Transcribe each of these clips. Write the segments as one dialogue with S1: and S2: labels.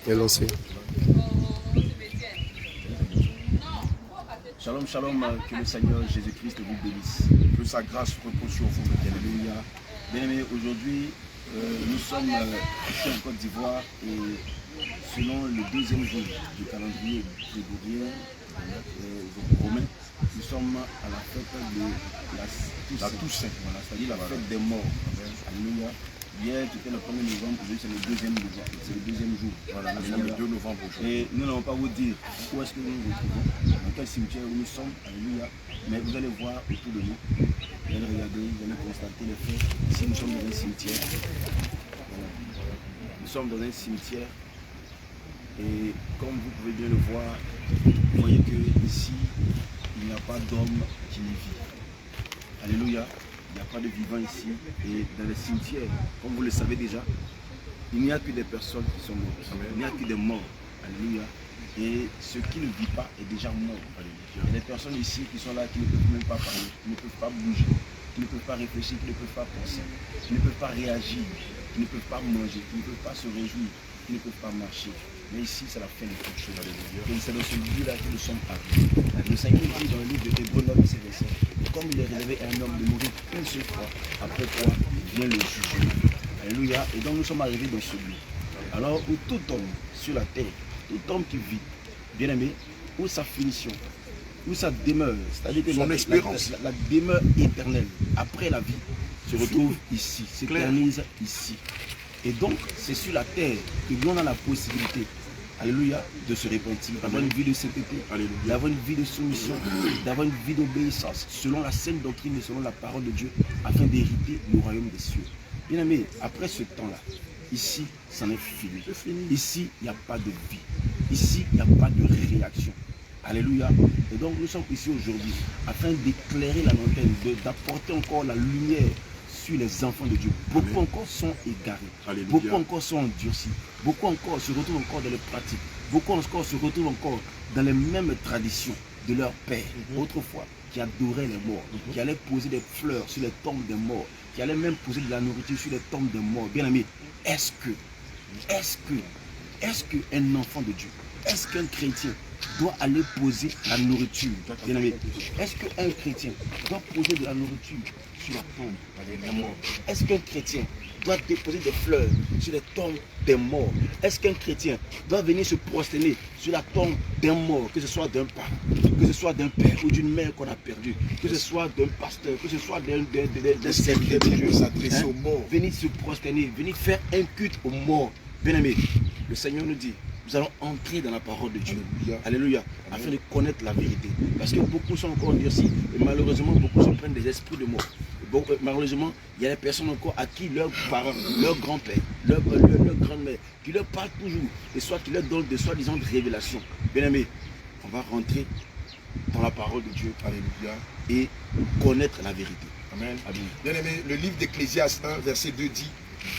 S1: Et lancé.
S2: Shalom, shalom, que le Seigneur Jésus-Christ vous bénisse. Que sa grâce repose sur vous. Alléluia. Bien-aimés, aujourd'hui, nous sommes ici en Côte d'Ivoire et selon le deuxième jour du calendrier grégorien romain, nous sommes à la fête de la Toussaint, voilà, c'est-à-dire la fête des morts. Alléluia. Hier, c'était le 1er novembre, aujourd'hui c'est le deuxième jour. C'est le deuxième jour. Voilà, nous sommes le 2 novembre aujourd'hui. Et nous n'allons pas vous dire où est-ce que nous nous retrouvons, dans quel cimetière où nous sommes. Alléluia. Mais vous allez voir autour de nous. Vous allez regarder, vous allez constater les faits. Ici, nous sommes dans un cimetière. Voilà. Nous sommes dans un cimetière. Et comme vous pouvez bien le voir, vous voyez que ici, il n'y a pas d'homme qui y vit. Alléluia. Il n'y a pas de vivants ici. Et dans les cimetières, comme vous le savez déjà, il n'y a que des personnes qui sont mortes. Il n'y a que des morts. Alléluia. Et ce qui ne vit pas est déjà mort. Il y a des personnes ici qui sont là qui ne peuvent même pas parler, qui ne peuvent pas bouger, qui ne peuvent pas réfléchir, qui ne peuvent pas penser, qui ne peuvent pas réagir, qui ne peuvent pas manger, qui ne peuvent pas se réjouir, qui ne peuvent pas marcher. Mais ici, c'est la fin de toute chose. Et c'est dans ce lieu-là que nous sommes arrivés. Le Seigneur dit dans le livre de Hébreux 9, verset 25, comme il est réservé à un homme de mourir une seule fois, après quoi vient le jugement. Alléluia. Et donc nous sommes arrivés dans ce lieu. Alors, où tout homme sur la terre, tout homme qui vit, bien aimé, où sa finition, où sa demeure, c'est-à-dire que son espérance, la demeure éternelle, après la vie, se retrouve ici, s'éternise ici. Et donc, c'est sur la terre que l'on a la possibilité, alléluia, de se repentir, d'avoir une vie de sainteté, d'avoir une vie de soumission, d'avoir une vie d'obéissance, selon la saine doctrine et selon la parole de Dieu, afin d'hériter le royaume des cieux. Bien aimé, après ce temps-là, ici, c'en est fini. Ici, il n'y a pas de vie. Ici, il n'y a pas de réaction. Alléluia. Et donc, nous sommes ici aujourd'hui, afin d'éclairer la lanterne, d'apporter encore la lumière sur les enfants de Dieu. Beaucoup encore sont égarés. Alléluia. Beaucoup encore sont endurcis. Beaucoup encore se retrouvent encore dans les pratiques. Beaucoup encore se retrouvent encore dans les mêmes traditions de leur père, autrefois, qui adoraient les morts, qui allaient poser des fleurs sur les tombes des morts, qui allaient même poser de la nourriture sur les tombes des morts. Bien aimé, est-ce qu'un enfant de Dieu, est-ce qu'un chrétien doit aller poser la nourriture? Bien aimé, est-ce qu'un chrétien doit poser de la nourriture sur la tombe des morts? Est-ce qu'un chrétien doit déposer des fleurs sur les tombes des morts? Est-ce qu'un chrétien doit venir se prosterner sur la tombe d'un mort, que ce soit d'un parent, que ce soit d'un père ou d'une mère qu'on a perdu, que ce soit d'un pasteur, que ce soit d'un serviteur de Dieu, s'adresser aux morts, venir se prosterner, venir faire un culte aux morts? Bien aimé, le Seigneur nous dit, nous allons entrer dans la parole de Dieu. Alléluia. Afin de connaître la vérité. Parce que beaucoup sont encore endurcis. Et malheureusement, beaucoup se prennent des esprits de mort. Malheureusement, il y a des personnes encore à qui leurs parents, leur grand-père, leur grand-mère, qui leur parlent toujours, et soit qui leur donnent des soi-disant révélations. Bien aimé, on va rentrer dans la parole de Dieu. Alléluia. Et connaître la vérité. Amen. Amen.
S3: Bien aimé, le livre d'Ecclésiaste 1, verset 2 dit,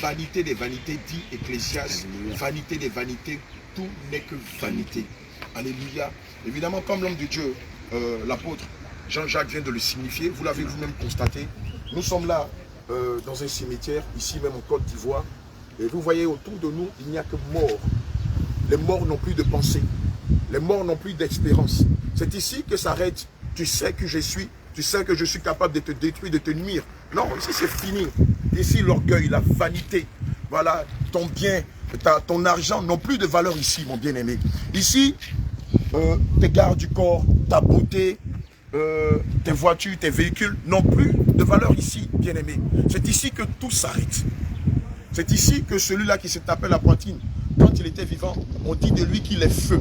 S3: vanité des vanités, dit Ecclésiaste, vanité des vanités, tout n'est que vanité. Alléluia. Évidemment, comme l'homme de Dieu, l'apôtre Jean-Jacques vient de le signifier, vous l'avez vous-même constaté, nous sommes là dans un cimetière, ici même en Côte d'Ivoire, et vous voyez autour de nous, il n'y a que morts. Les morts n'ont plus de pensée, les morts n'ont plus d'espérance. C'est ici que s'arrête, tu sais que je suis, tu sais que je suis capable de te détruire, de te nuire. Non, ici c'est fini. Ici l'orgueil, la vanité, voilà, ton bien, ton argent n'ont plus de valeur ici, mon bien-aimé. Ici, tes gardes du corps, ta beauté, tes voitures, tes véhicules n'ont plus de valeur ici, bien-aimé. C'est ici que tout s'arrête. C'est ici que celui-là qui s'est tapé la poitrine, quand il était vivant, on dit de lui qu'il est feu.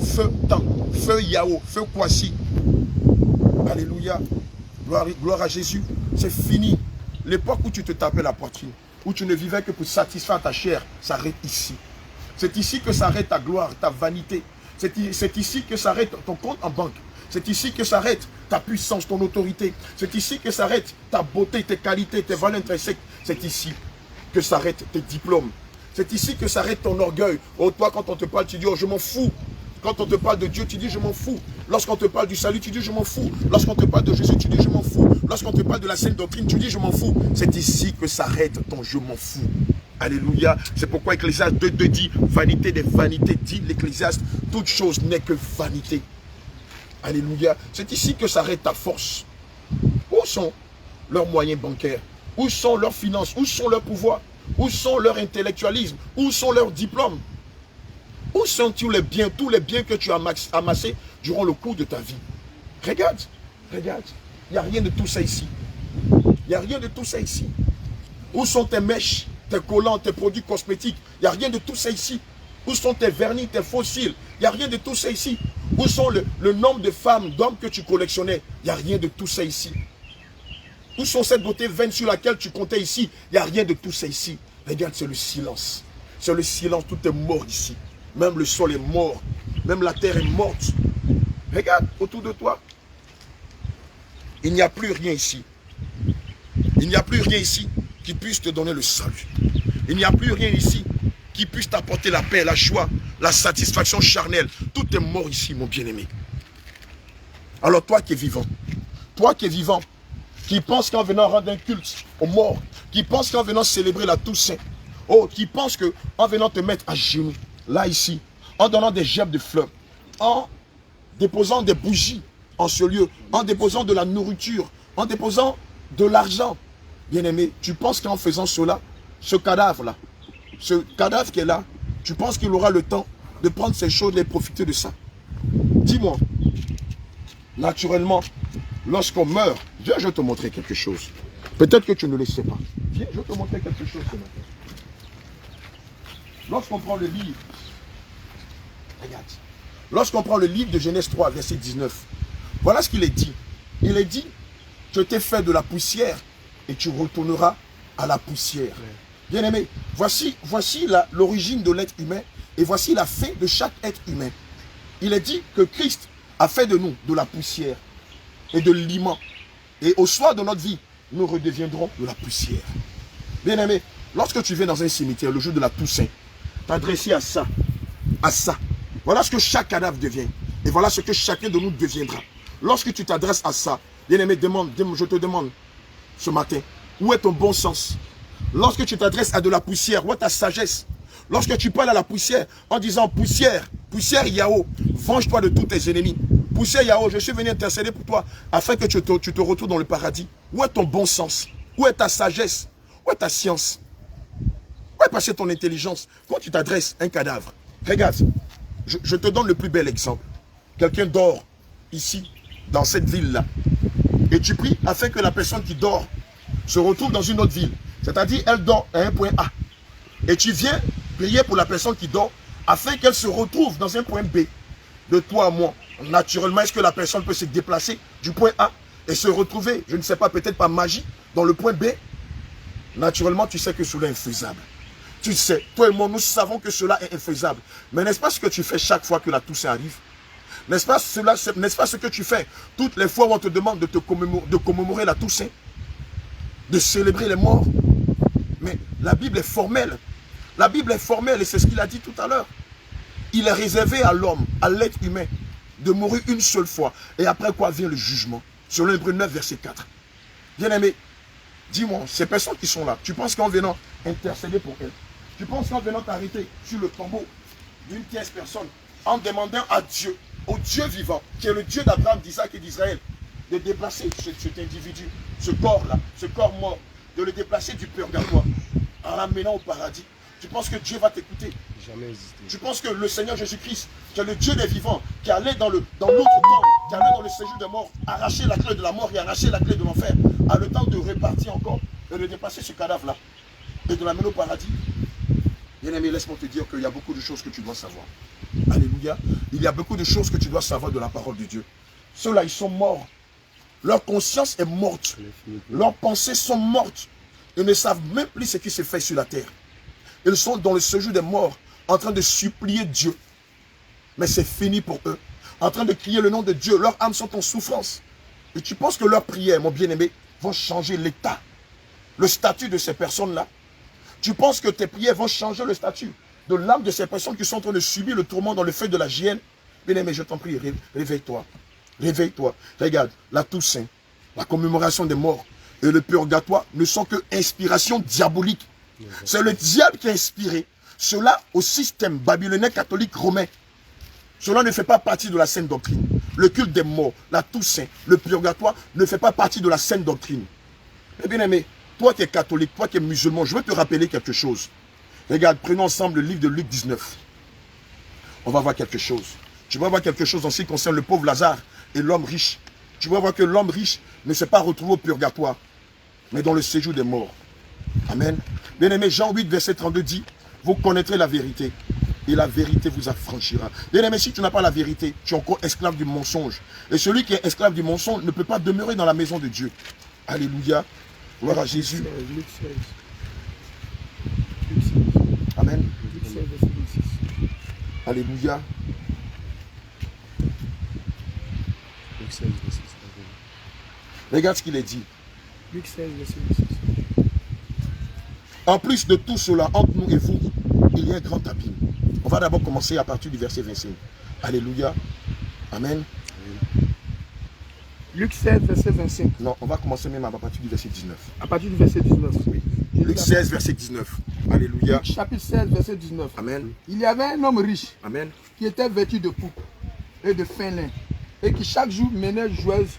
S3: Feu Tan, feu Yao, feu Kwasi. Alléluia. Gloire à Jésus. C'est fini. L'époque où tu te tapais la poitrine, où tu ne vivais que pour satisfaire ta chair, s'arrête ici. C'est ici que s'arrête ta gloire, ta vanité. C'est ici que s'arrête ton compte en banque. C'est ici que s'arrête ta puissance, ton autorité. C'est ici que s'arrête ta beauté, tes qualités, tes valeurs intrinsèques. C'est ici que s'arrêtent tes diplômes. C'est ici que s'arrête ton orgueil. Oh, toi, quand on te parle, tu dis, oh, je m'en fous. Quand on te parle de Dieu, tu dis, je m'en fous. Lorsqu'on te parle du salut, tu dis, je m'en fous. Lorsqu'on te parle de Jésus, tu dis, je m'en fous. Lorsqu'on te parle de la sainte doctrine, tu dis, je m'en fous. C'est ici que s'arrête ton je m'en fous. Alléluia. C'est pourquoi Ecclésiaste 2 dit, vanité des vanités, dit l'Ecclésiaste, toute chose n'est que vanité. Alléluia. C'est ici que s'arrête ta force. Où sont leurs moyens bancaires? Où sont leurs finances? Où sont leurs pouvoirs? Où sont leur intellectualisme? Où sont leurs diplômes? Où sont tous les biens que tu as amassés durant le cours de ta vie? Regarde, regarde. Il n'y a rien de tout ça ici. Il n'y a rien de tout ça ici. Où sont tes mèches, tes collants, tes produits cosmétiques? Il n'y a rien de tout ça ici. Où sont tes vernis, tes fossiles? Il n'y a rien de tout ça ici. Où sont le nombre de femmes, d'hommes que tu collectionnais? Il n'y a rien de tout ça ici. Où sont cette beauté vaine sur laquelle tu comptais ici? Il n'y a rien de tout ça ici. Regarde, c'est le silence. C'est le silence, tout est mort ici. Même le sol est mort. Même la terre est morte. Regarde autour de toi. Il n'y a plus rien ici. Il n'y a plus rien ici qui puisse te donner le salut. Il n'y a plus rien ici qui puisse t'apporter la paix, la joie, la satisfaction charnelle. Tout est mort ici, mon bien-aimé. Alors toi qui es vivant, qui pense qu'en venant rendre un culte aux morts, qui pense qu'en venant célébrer la Toussaint, oh, qui pense qu'en venant te mettre à genoux, là ici, en donnant des gerbes de fleurs, en déposant des bougies en ce lieu, en déposant de la nourriture, en déposant de l'argent, bien-aimé, tu penses qu'en faisant cela, ce cadavre-là, ce cadavre qui est là, tu penses qu'il aura le temps de prendre ces choses et profiter de ça? Dis-moi, naturellement, lorsqu'on meurt, viens, je vais te montrer quelque chose. Peut-être que tu ne le sais pas. Viens, je vais te montrer quelque chose ce matin. Lorsqu'on prend le livre, regarde, lorsqu'on prend le livre de Genèse 3, verset 19, voilà ce qu'il est dit. Il est dit, je t'ai fait de la poussière et tu retourneras à la poussière. Bien-aimé, voici l'origine de l'être humain et voici la fin de chaque être humain. Il est dit que Christ a fait de nous de la poussière et de l'iment. Et au soir de notre vie, nous redeviendrons de la poussière. Bien-aimé, lorsque tu viens dans un cimetière, le jour de la Toussaint, t'adresser à ça, à ça. Voilà ce que chaque cadavre devient. Et voilà ce que chacun de nous deviendra. Lorsque tu t'adresses à ça, bien-aimé, je te demande ce matin, où est ton bon sens? Lorsque tu t'adresses à de la poussière, où est ta sagesse? Lorsque tu parles à la poussière en disant poussière, poussière Yahoo, venge-toi de tous tes ennemis. Poussière Yahoo, je suis venu intercéder pour toi afin que tu te retrouves dans le paradis. Où est ton bon sens? Où est ta sagesse? Où est ta science? Où est passée ton intelligence quand tu t'adresses à un cadavre? Regarde, je te donne le plus bel exemple. Quelqu'un dort ici, dans cette ville-là. Et tu pries afin que la personne qui dort se retrouve dans une autre ville. C'est-à-dire, elle dort à un point A. Et tu viens prier pour la personne qui dort afin qu'elle se retrouve dans un point B. De toi à moi, naturellement, est-ce que la personne peut se déplacer du point A et se retrouver, je ne sais pas, peut-être par magie, dans le point B? Naturellement, tu sais que cela est infaisable. Tu sais, toi et moi, nous savons que cela est infaisable. Mais n'est-ce pas ce que tu fais chaque fois que la Toussaint arrive? N'est-ce pas ce que tu fais toutes les fois où on te demande de commémorer la Toussaint? De célébrer les morts? Mais la Bible est formelle. La Bible est formelle et c'est ce qu'il a dit tout à l'heure. Il est réservé à l'homme, à l'être humain, de mourir une seule fois. Et après quoi vient le jugement? Selon Hébreux 9, verset 4. Bien-aimé, dis-moi, ces personnes qui sont là, tu penses qu'en venant intercéder pour elles, tu penses qu'en venant t'arrêter sur le tombeau d'une tierce personne, en demandant à Dieu, au Dieu vivant, qui est le Dieu d'Abraham, d'Isaac et d'Israël, de déplacer cet individu, ce corps-là, ce corps mort, de le déplacer du purgatoire, en l'amenant au paradis, tu penses que Dieu va t'écouter?
S1: Jamais hésité.
S3: Tu penses que le Seigneur Jésus-Christ, qui est le Dieu des vivants, qui allait dans l'autre temps, qui allait dans le séjour des morts, arracher la clé de la mort et arracher la clé de l'enfer, a le temps de repartir encore et de déplacer ce cadavre-là et de l'amener au paradis? Bien-aimé, laisse-moi te dire qu'il y a beaucoup de choses que tu dois savoir. Alléluia. Il y a beaucoup de choses que tu dois savoir de la parole de Dieu. Ceux-là, ils sont morts. Leur conscience est morte. Leurs pensées sont mortes. Ils ne savent même plus ce qui se fait sur la terre. Ils sont dans le séjour des morts, en train de supplier Dieu. Mais c'est fini pour eux. En train de crier le nom de Dieu. Leurs âmes sont en souffrance. Et tu penses que leurs prières, mon bien-aimé, vont changer l'état, le statut de ces personnes-là? Tu penses que tes prières vont changer le statut de l'âme de ces personnes qui sont en train de subir le tourment dans le feu de la géhenne? Bien-aimé, je t'en prie, réveille-toi. Réveille-toi. Regarde, la Toussaint, la commémoration des morts et le purgatoire ne sont que inspiration diabolique C'est le diable qui a inspiré cela au système babylonais catholique romain. Cela ne fait pas partie de la saine doctrine. Le culte des morts, la Toussaint, le purgatoire ne fait pas partie de la saine doctrine. Mais bien aimé, toi qui es catholique, toi qui es musulman, je veux te rappeler quelque chose. Regarde, prenons ensemble le livre de Luc 19. On va voir quelque chose. Tu vas voir quelque chose en ce qui concerne le pauvre Lazare et l'homme riche. Tu vas voir que l'homme riche ne s'est pas retrouvé au purgatoire, mais dans le séjour des morts. Amen. Bien aimé, Jean 8, verset 32 dit, vous connaîtrez la vérité, et la vérité vous affranchira. Bien aimé, si tu n'as pas la vérité, tu es encore esclave du mensonge. Et celui qui est esclave du mensonge ne peut pas demeurer dans la maison de Dieu. Alléluia. Gloire à Jésus. Amen. Alléluia. Regarde ce qu'il est dit. En plus de tout cela, entre nous et vous, il y a un grand abîme. On va d'abord commencer à partir du verset 25. Alléluia. Amen.
S1: Luc 16, verset 25.
S3: Non, on va commencer même à partir du verset 19.
S1: À partir du verset 19.
S3: Oui. Luc 16, verset 19. Alléluia.
S1: Luc chapitre 16, verset 19.
S3: Amen.
S1: Il y avait un homme riche
S3: Amen.
S1: qui était vêtu de pourpre et de fin lin et qui chaque jour menait joyeuse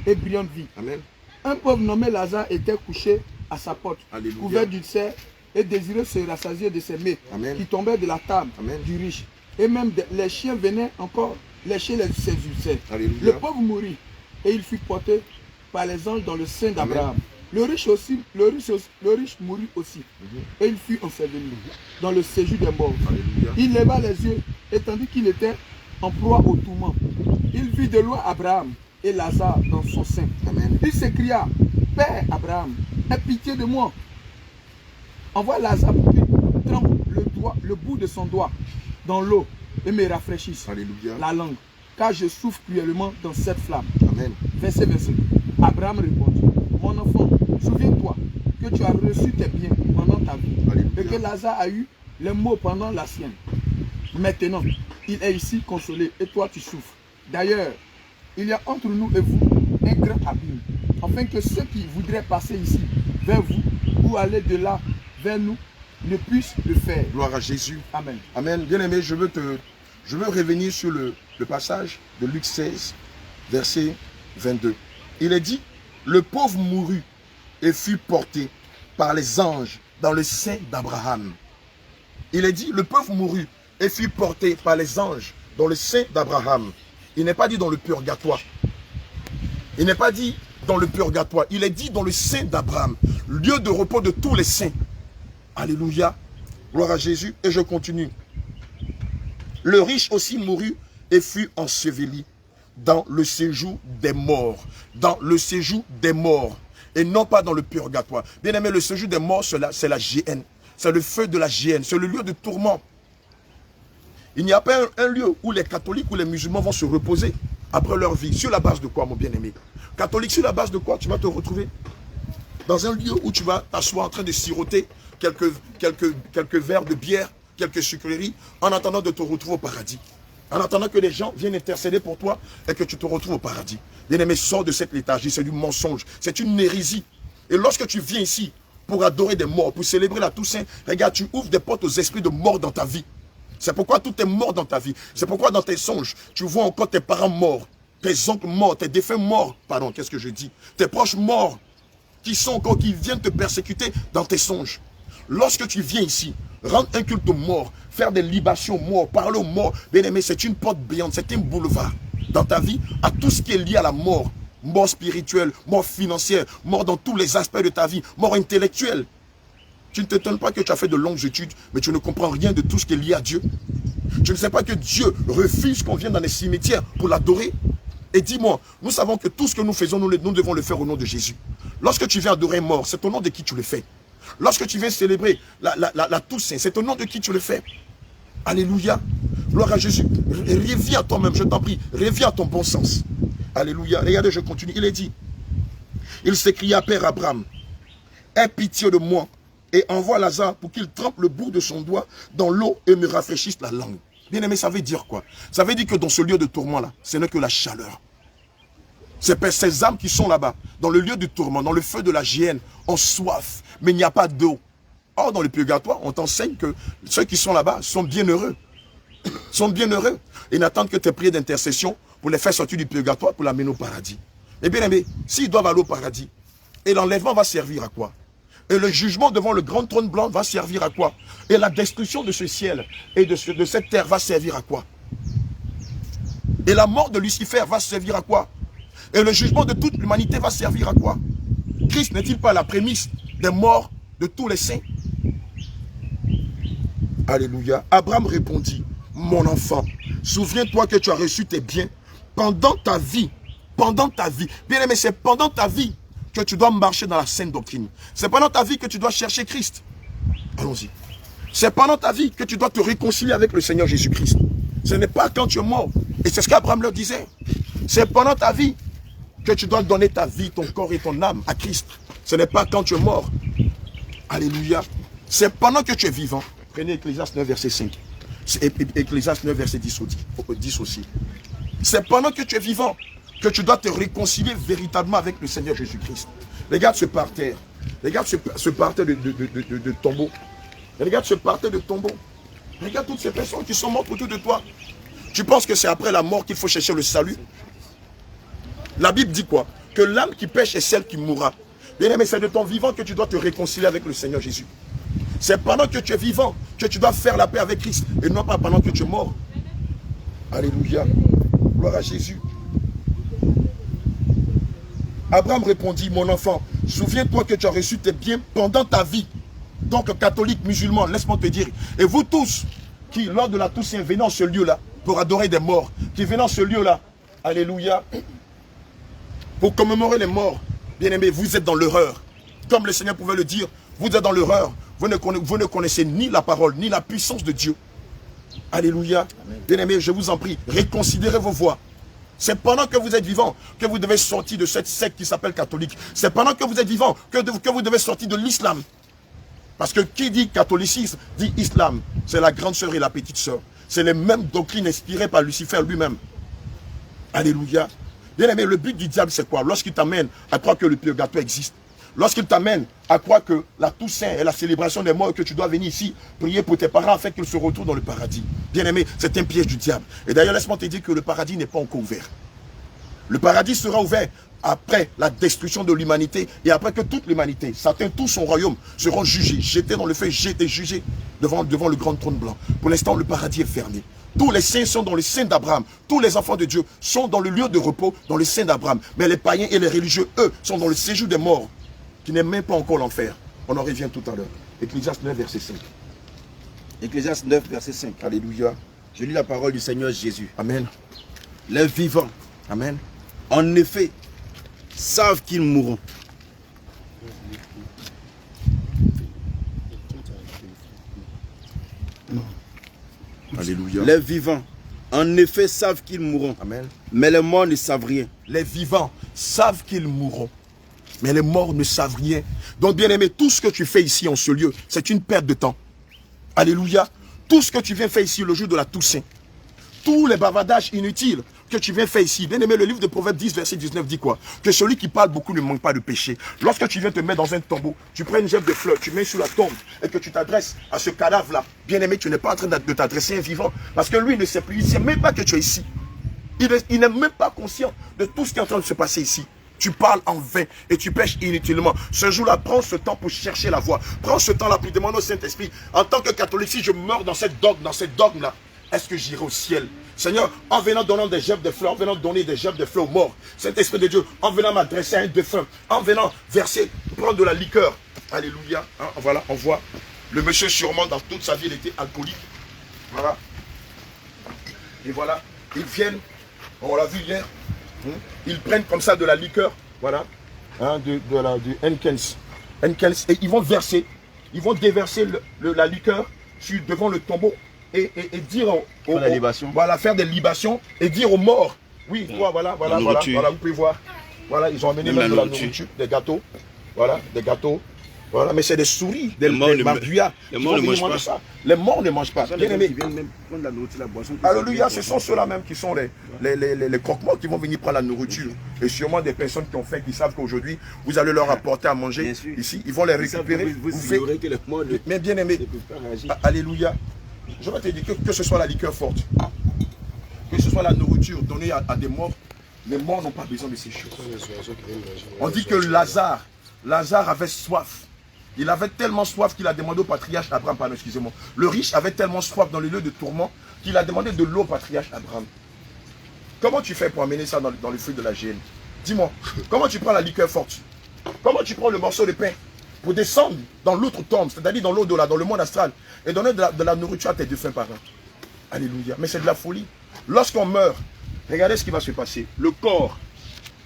S1: et brillante vie.
S3: Amen.
S1: Un pauvre nommé Lazare était couché à sa porte,
S3: Alléluia.
S1: couvert d'ulcères et désireux se rassasier de ses mets
S3: Amen.
S1: qui tombaient de la table
S3: Amen.
S1: du riche. Et même les chiens venaient encore lécher ses ulcères.
S3: Alléluia.
S1: Le pauvre mourut et il fut porté par les anges dans le sein d'Abraham. Le riche mourut aussi et il fut enseveli dans le séjour des morts.
S3: Alléluia.
S1: Il leva les yeux et tandis qu'il était en proie au tourment, il vit de loin Abraham et Lazare dans son sein.
S3: Amen.
S1: Il s'écria, Père Abraham, aie pitié de moi. Envoie Lazare pour qu'il trempe le bout de son doigt dans l'eau et me rafraîchisse
S3: Alléluia.
S1: la langue, car je souffre cruellement dans cette flamme.
S3: Amen.
S1: Verset 25. Abraham répondit, mon enfant, souviens-toi que tu as reçu tes biens pendant ta vie
S3: Alléluia.
S1: et que Lazare a eu les maux pendant la sienne. Maintenant, il est ici consolé et toi tu souffres. D'ailleurs, il y a entre nous et vous un grand abîme, afin que ceux qui voudraient passer ici vers vous ou aller de là vers nous ne puissent le faire.
S3: Gloire à Jésus.
S1: Amen.
S3: Amen. Bien aimé, je veux revenir sur le passage de Luc 16, verset 22. Il est dit, le pauvre mourut et fut porté par les anges dans le sein d'Abraham. Il est dit, le pauvre mourut et fut porté par les anges dans le sein d'Abraham. Il n'est pas dit dans le purgatoire. Il n'est pas dit dans le purgatoire. Il est dit dans le sein d'Abraham, lieu de repos de tous les saints. Alléluia. Gloire à Jésus. Et je continue. Le riche aussi mourut et fut enseveli dans le séjour des morts. Dans le séjour des morts. Et non pas dans le purgatoire. Bien aimé, le séjour des morts, c'est la géhenne. C'est le feu de la géhenne. C'est le lieu de tourment. Il n'y a pas un lieu où les catholiques ou les musulmans vont se reposer après leur vie. Sur la base de quoi, mon bien-aimé? Catholique, sur la base de quoi tu vas te retrouver? Dans un lieu où tu vas t'asseoir en train de siroter quelques verres de bière, quelques sucreries, en attendant de te retrouver au paradis. En attendant que les gens viennent intercéder pour toi et que tu te retrouves au paradis. Bien-aimé, sors de cette léthargie, c'est du mensonge, c'est une hérésie. Et lorsque tu viens ici pour adorer des morts, pour célébrer la Toussaint, regarde, tu ouvres des portes aux esprits de mort dans ta vie. C'est pourquoi tout est mort dans ta vie. C'est pourquoi dans tes songes, tu vois encore tes parents morts, tes oncles morts, tes défunts morts. Pardon, qu'est-ce que je dis? Tes proches morts qui viennent te persécuter dans tes songes. Lorsque tu viens ici, rendre un culte aux morts, faire des libations aux morts, parler aux morts, bien aimé, c'est une porte brillante, c'est un boulevard dans ta vie à tout ce qui est lié à la mort. Mort spirituelle, mort financière, mort dans tous les aspects de ta vie, mort intellectuelle. Tu ne t'étonnes pas que tu as fait de longues études, mais tu ne comprends rien de tout ce qui est lié à Dieu. Tu ne sais pas que Dieu refuse qu'on vienne dans les cimetières pour l'adorer. Et dis-moi, nous savons que tout ce que nous faisons, nous devons le faire au nom de Jésus. Lorsque tu viens adorer un mort, c'est au nom de qui tu le fais. Lorsque tu viens célébrer la Toussaint, c'est au nom de qui tu le fais. Alléluia. Gloire à Jésus. Reviens à toi-même, je t'en prie. Reviens à ton bon sens. Alléluia. Regardez, je continue. Il est dit, il s'écria, Père Abraham, aie pitié de moi et envoie Lazare pour qu'il trempe le bout de son doigt dans l'eau et me rafraîchisse la langue. Bien aimé, ça veut dire quoi? Ça veut dire que dans ce lieu de tourment-là, ce n'est que la chaleur. Ces âmes qui sont là-bas, dans le lieu du tourment, dans le feu de la géhenne, ont soif, mais il n'y a pas d'eau. Or, dans le purgatoire, on t'enseigne que ceux qui sont là-bas sont bienheureux. Sont bienheureux. Ils n'attendent que tes prières d'intercession pour les faire sortir du purgatoire, pour l'amener au paradis. Mais bien aimé, s'ils doivent aller au paradis, et l'enlèvement va servir à quoi? Et le jugement devant le grand trône blanc va servir à quoi? Et la destruction de ce ciel et de cette terre va servir à quoi? Et la mort de Lucifer va servir à quoi? Et le jugement de toute l'humanité va servir à quoi? Christ n'est-il pas la prémisse des morts de tous les saints? Alléluia. Abraham répondit, mon enfant, souviens-toi que tu as reçu tes biens pendant ta vie. Pendant ta vie. Bien aimé, c'est pendant ta vie que tu dois marcher dans la sainte doctrine. C'est pendant ta vie que tu dois chercher Christ. Allons-y. C'est pendant ta vie que tu dois te réconcilier avec le Seigneur Jésus-Christ. Ce n'est pas quand tu es mort. Et c'est ce qu'Abraham leur disait. C'est pendant ta vie que tu dois donner ta vie, ton corps et ton âme à Christ. Ce n'est pas quand tu es mort. Alléluia. C'est pendant que tu es vivant. Prenez Ecclésiaste 9, verset 5. Ecclésiaste 9, verset 10 aussi. C'est pendant que tu es vivant que tu dois te réconcilier véritablement avec le Seigneur Jésus-Christ. Regarde ce parterre. Regarde ce parterre de tombeaux. Regarde ce parterre de tombeaux. Regarde toutes ces personnes qui sont mortes autour de toi. Tu penses que c'est après la mort qu'il faut chercher le salut? La Bible dit quoi? Que l'âme qui pêche est celle qui mourra. Bien aimé, c'est de ton vivant que tu dois te réconcilier avec le Seigneur Jésus. C'est pendant que tu es vivant que tu dois faire la paix avec Christ. Et non pas pendant que tu es mort. Alléluia. Gloire à Jésus. Abraham répondit, mon enfant, souviens-toi que tu as reçu tes biens pendant ta vie. Donc, catholique, musulman, laisse-moi te dire. Et vous tous, qui, lors de la Toussaint, venez en ce lieu-là, pour adorer des morts, qui venez en ce lieu-là, alléluia, pour commémorer les morts, bien-aimés, vous êtes dans l'erreur. Comme le Seigneur pouvait le dire, vous êtes dans l'erreur. Vous ne connaissez ni la parole, ni la puissance de Dieu. Alléluia. Bien-aimés, je vous en prie, réconsidérez vos voies. C'est pendant que vous êtes vivant que vous devez sortir de cette secte qui s'appelle catholique. C'est pendant que vous êtes vivant que vous devez sortir de l'islam. Parce que qui dit catholicisme dit islam. C'est la grande sœur et la petite sœur. C'est les mêmes doctrines inspirées par Lucifer lui-même. Alléluia. Bien aimé, le but du diable c'est quoi? Lorsqu'il t'amène à croire que le purgatoire existe. Lorsqu'il t'amène à croire que la Toussaint est la célébration des morts et que tu dois venir ici prier pour tes parents afin qu'ils se retrouvent dans le paradis. Bien aimé, c'est un piège du diable. Et d'ailleurs, laisse-moi te dire que le paradis n'est pas encore ouvert. Le paradis sera ouvert après la destruction de l'humanité et après que toute l'humanité, Satan, tout son royaume, seront jugés, jetés dans le feu, jetés, jugés devant le grand trône blanc. Pour l'instant, le paradis est fermé. Tous les saints sont dans le sein d'Abraham. Tous les enfants de Dieu sont dans le lieu de repos, dans le sein d'Abraham. Mais les païens et les religieux, eux, sont dans le séjour des morts, qui n'est même pas encore l'enfer. On en revient tout à l'heure. Ecclésiaste 9, verset 5.
S2: Ecclésiaste 9, verset 5.
S3: Alléluia.
S2: Je lis la parole du Seigneur Jésus.
S3: Amen.
S2: Les vivants,
S3: Amen.
S2: en effet, savent qu'ils mourront.
S3: Alléluia.
S2: Les vivants, en effet, savent qu'ils mourront.
S3: Amen.
S2: Mais les morts ne savent rien.
S3: Les vivants savent qu'ils mourront. Mais les morts ne savent rien. Donc, bien aimé, tout ce que tu fais ici en ce lieu, c'est une perte de temps. Alléluia. Tout ce que tu viens faire ici le jour de la Toussaint, tous les bavardages inutiles que tu viens faire ici. Bien aimé, le livre de Proverbes 10, verset 19 dit quoi? Que celui qui parle beaucoup ne manque pas de péché. Lorsque tu viens te mettre dans un tombeau, tu prends une gerbe de fleurs, tu mets sur la tombe et que tu t'adresses à ce cadavre-là. Bien aimé, tu n'es pas en train de t'adresser à un vivant. Parce que lui, il ne sait plus, il ne sait même pas que tu es ici. Il n'est même pas conscient de tout ce qui est en train de se passer ici. Tu parles en vain et tu pêches inutilement. Ce jour-là, prends ce temps pour chercher la voie. Prends ce temps-là pour demander au Saint-Esprit, en tant que catholique, si je meurs dans cette dogme-là, est-ce que j'irai au ciel? Seigneur, en venant donner des gerbes de fleurs, en venant donner des gerbes de fleurs aux morts, Saint-Esprit de Dieu, en venant m'adresser à un défunt, en venant verser, prendre de la liqueur. Alléluia. Hein, voilà, on voit le monsieur sûrement dans toute sa vie, il était alcoolique. Voilà. Et voilà, ils viennent, on l'a vu hier, ils prennent comme ça de la liqueur, voilà, hein, du Henkens, et ils vont verser, ils vont déverser la liqueur devant le tombeau et dire
S2: la libation.
S3: Voilà, faire des libations et dire aux morts, oui, voilà, vous pouvez voir, voilà, ils ont amené même de la nourriture, des gâteaux, voilà, des gâteaux, Voilà, mais c'est des souris, des
S2: Les morts ne
S3: marbuyas.
S2: les morts ne mangent pas.
S3: Ça. Les morts ne mangent pas.
S2: Ce sont
S3: Bien
S2: les gens
S3: aimé.
S2: qui viennent même prendre la nourriture, la boisson.
S3: Alléluia, ce sont ceux-là même qui sont les croque-morts qui vont venir prendre la nourriture. Et sûrement des personnes qui ont faim, qui savent qu'aujourd'hui, vous allez leur apporter à manger
S2: Bien sûr.
S3: ici. Ils vont les
S2: Ils savent que
S3: récupérer.
S2: vous ignorez que les morts ne
S3: Mais bien aimé,
S2: peuvent pas réagir.
S3: alléluia. Je vais te dire que ce soit la liqueur forte, que ce soit la nourriture donnée à des morts, les morts n'ont pas besoin de ces choses. On dit que Lazare avait soif. Il avait tellement soif qu'il a demandé au patriarche Abraham, pardon, excusez-moi. Le riche avait tellement soif dans les lieux de tourment qu'il a demandé de l'eau au patriarche Abraham. Comment tu fais pour amener ça dans le feu de la géhenne? Dis-moi, comment tu prends la liqueur forte? Comment tu prends le morceau de pain pour descendre dans l'autre tombe, c'est-à-dire dans l'au-delà, dans le monde astral, et donner de la nourriture à tes défunts parents? Alléluia. Mais c'est de la folie. Lorsqu'on meurt, regardez ce qui va se passer. Le corps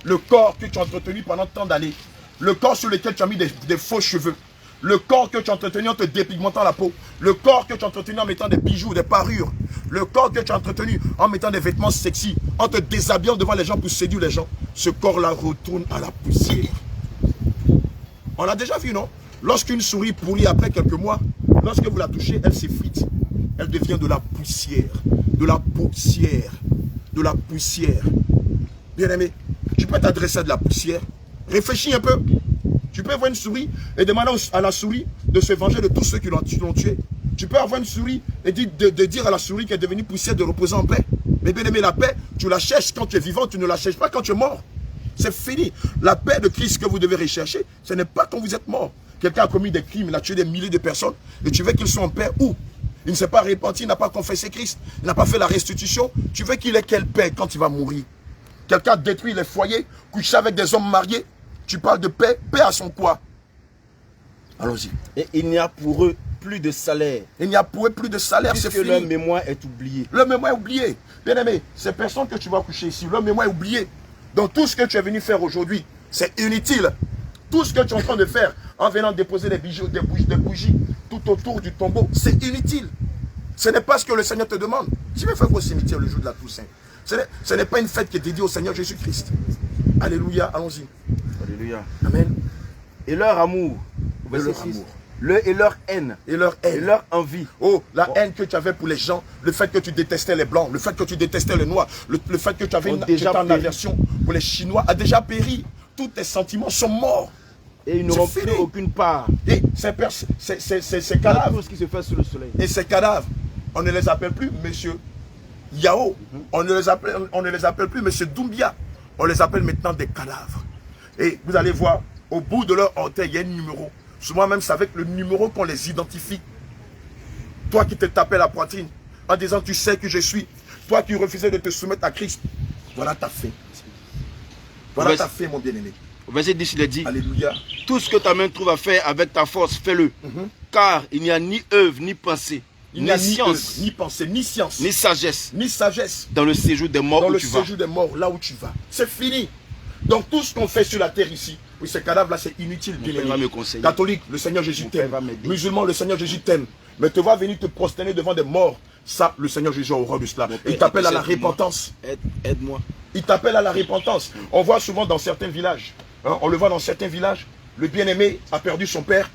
S3: que tu as entretenu pendant tant d'années, le corps sur lequel tu as mis des faux cheveux, le corps que tu as entretenu en te dépigmentant la peau, le corps que tu as entretenu en mettant des bijoux, des parures, le corps que tu as entretenu en mettant des vêtements sexy, en te déshabillant devant les gens pour séduire les gens, ce corps-là retourne à la poussière. On l'a déjà vu, non? Lorsqu'une souris pourrit après quelques mois, lorsque vous la touchez, elle s'effrite. Elle devient de la poussière, de la poussière, de la poussière. Bien aimé, tu peux t'adresser à de la poussière. Réfléchis un peu. Tu peux avoir une souris et demander à la souris de se venger de tous ceux qui l'ont tué. Tu peux avoir une souris et de dire à la souris qu'elle est devenue poussière de reposer en paix. Mais bien aimé, la paix, tu la cherches quand tu es vivant, tu ne la cherches pas quand tu es mort. C'est fini. La paix de Christ que vous devez rechercher, ce n'est pas quand vous êtes mort. Quelqu'un a commis des crimes, il a tué des milliers de personnes et tu veux qu'ils soient en paix où? Il ne s'est pas repenti, il n'a pas confessé Christ, il n'a pas fait la restitution. Tu veux qu'il ait quelle paix quand il va mourir? Quelqu'un détruit les foyers, couche avec des hommes mariés. Tu parles de paix, paix à son quoi? Allons-y.
S2: Et il n'y a pour eux plus de salaire.
S3: Il n'y a pour eux plus de salaire, c'est
S2: Puisque
S3: fini.
S2: leur mémoire est oubliée.
S3: Leur mémoire est oubliée. Bien aimé, ces personnes que tu vas coucher ici, leur mémoire est oubliée. Donc tout ce que tu es venu faire aujourd'hui, c'est inutile. Tout ce que tu es en train de faire en venant déposer des bijoux, des bougies tout autour du tombeau, c'est inutile. Ce n'est pas ce que le Seigneur te demande. Je vais faire au cimetière le jour de la Toussaint. Ce n'est pas une fête qui est dédiée au Seigneur Jésus-Christ. Alléluia, allons-y.
S2: Alléluia.
S3: Amen.
S2: Et leur amour.
S3: Et leur amour.
S2: Et leur haine.
S3: Et leur haine.
S2: Et leur envie.
S3: Oh, la haine que tu avais pour les gens, le fait que tu détestais les blancs, le fait que tu détestais les noirs, le fait que tu avais une aversion pour les Chinois a déjà péri. Tous tes sentiments sont morts.
S2: Et ils n'auront plus aucune part.
S3: Et ces cadavres,
S2: tout ce qui se fait sous le soleil.
S3: Et ces cadavres, on ne les appelle plus monsieur Yao, on ne les appelle plus monsieur Doumbia, on les appelle maintenant des cadavres. Et vous allez voir, au bout de leur orteil, il y a un numéro. Souvent même, c'est avec le numéro qu'on les identifie. Toi qui te tapais la poitrine en disant tu sais que je suis, toi qui refusais de te soumettre à Christ, voilà ta fin. Voilà ta fin, mon bien-aimé.
S2: Au verset 10, il est dit,
S3: alléluia.
S2: Tout ce que ta main trouve à faire avec ta force, fais-le. Car il n'y a ni œuvre, ni pensée, ni science,
S3: ni pensée, ni science,
S2: ni sagesse,
S3: dans
S2: le séjour des morts
S3: dans
S2: où
S3: le
S2: tu vas.
S3: séjour des morts, là où tu vas. C'est fini. Donc tout ce qu'on fait sur la terre ici, oui, ces cadavres-là, c'est inutile. Catholique, le Seigneur Jésus t'aime. Musulman, le Seigneur Jésus t'aime. Mais tu vas venir te prosterner devant des morts. Ça, le Seigneur Jésus a horreur de cela. Il t'appelle à la repentance.
S2: Aide-moi.
S3: Il t'appelle à la repentance. On voit souvent dans certains villages, hein, on le voit dans certains villages, le bien-aimé a perdu son père.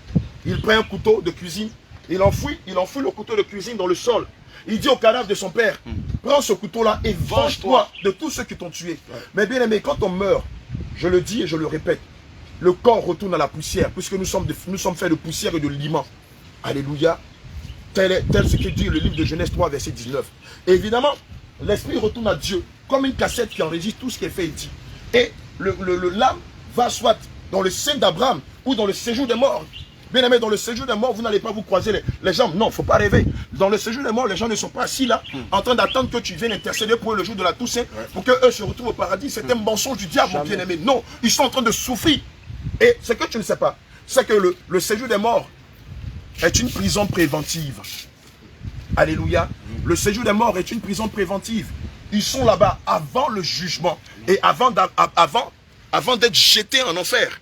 S3: Il prend un couteau de cuisine, il enfouit le couteau de cuisine dans le sol. Il dit au cadavre de son père, prends ce couteau-là et venge-toi de tous ceux qui t'ont tué. Mais bien aimé, quand on meurt, je le dis et je le répète, le corps retourne à la poussière, puisque nous sommes faits de poussière et de limon. Alléluia. Tel ce que dit le livre de Genèse 3, verset 19. Et évidemment, l'esprit retourne à Dieu, comme une cassette qui enregistre tout ce qui est fait et dit. Et l'âme va soit dans le sein d'Abraham ou dans le séjour des morts. Bien aimé, dans le séjour des morts, vous n'allez pas vous croiser les jambes. Non, il ne faut pas rêver. Dans le séjour des morts, les gens ne sont pas assis là, en train d'attendre que tu viennes intercéder pour eux le jour de la Toussaint, pour qu'eux se retrouvent au paradis. C'est un mensonge du diable, mon bien-aimé. Non, ils sont en train de souffrir. Et ce que tu ne sais pas, c'est que le séjour des morts est une prison préventive. Alléluia. Le séjour des morts est une prison préventive. Ils sont là-bas avant le jugement et avant d'être jetés en enfer.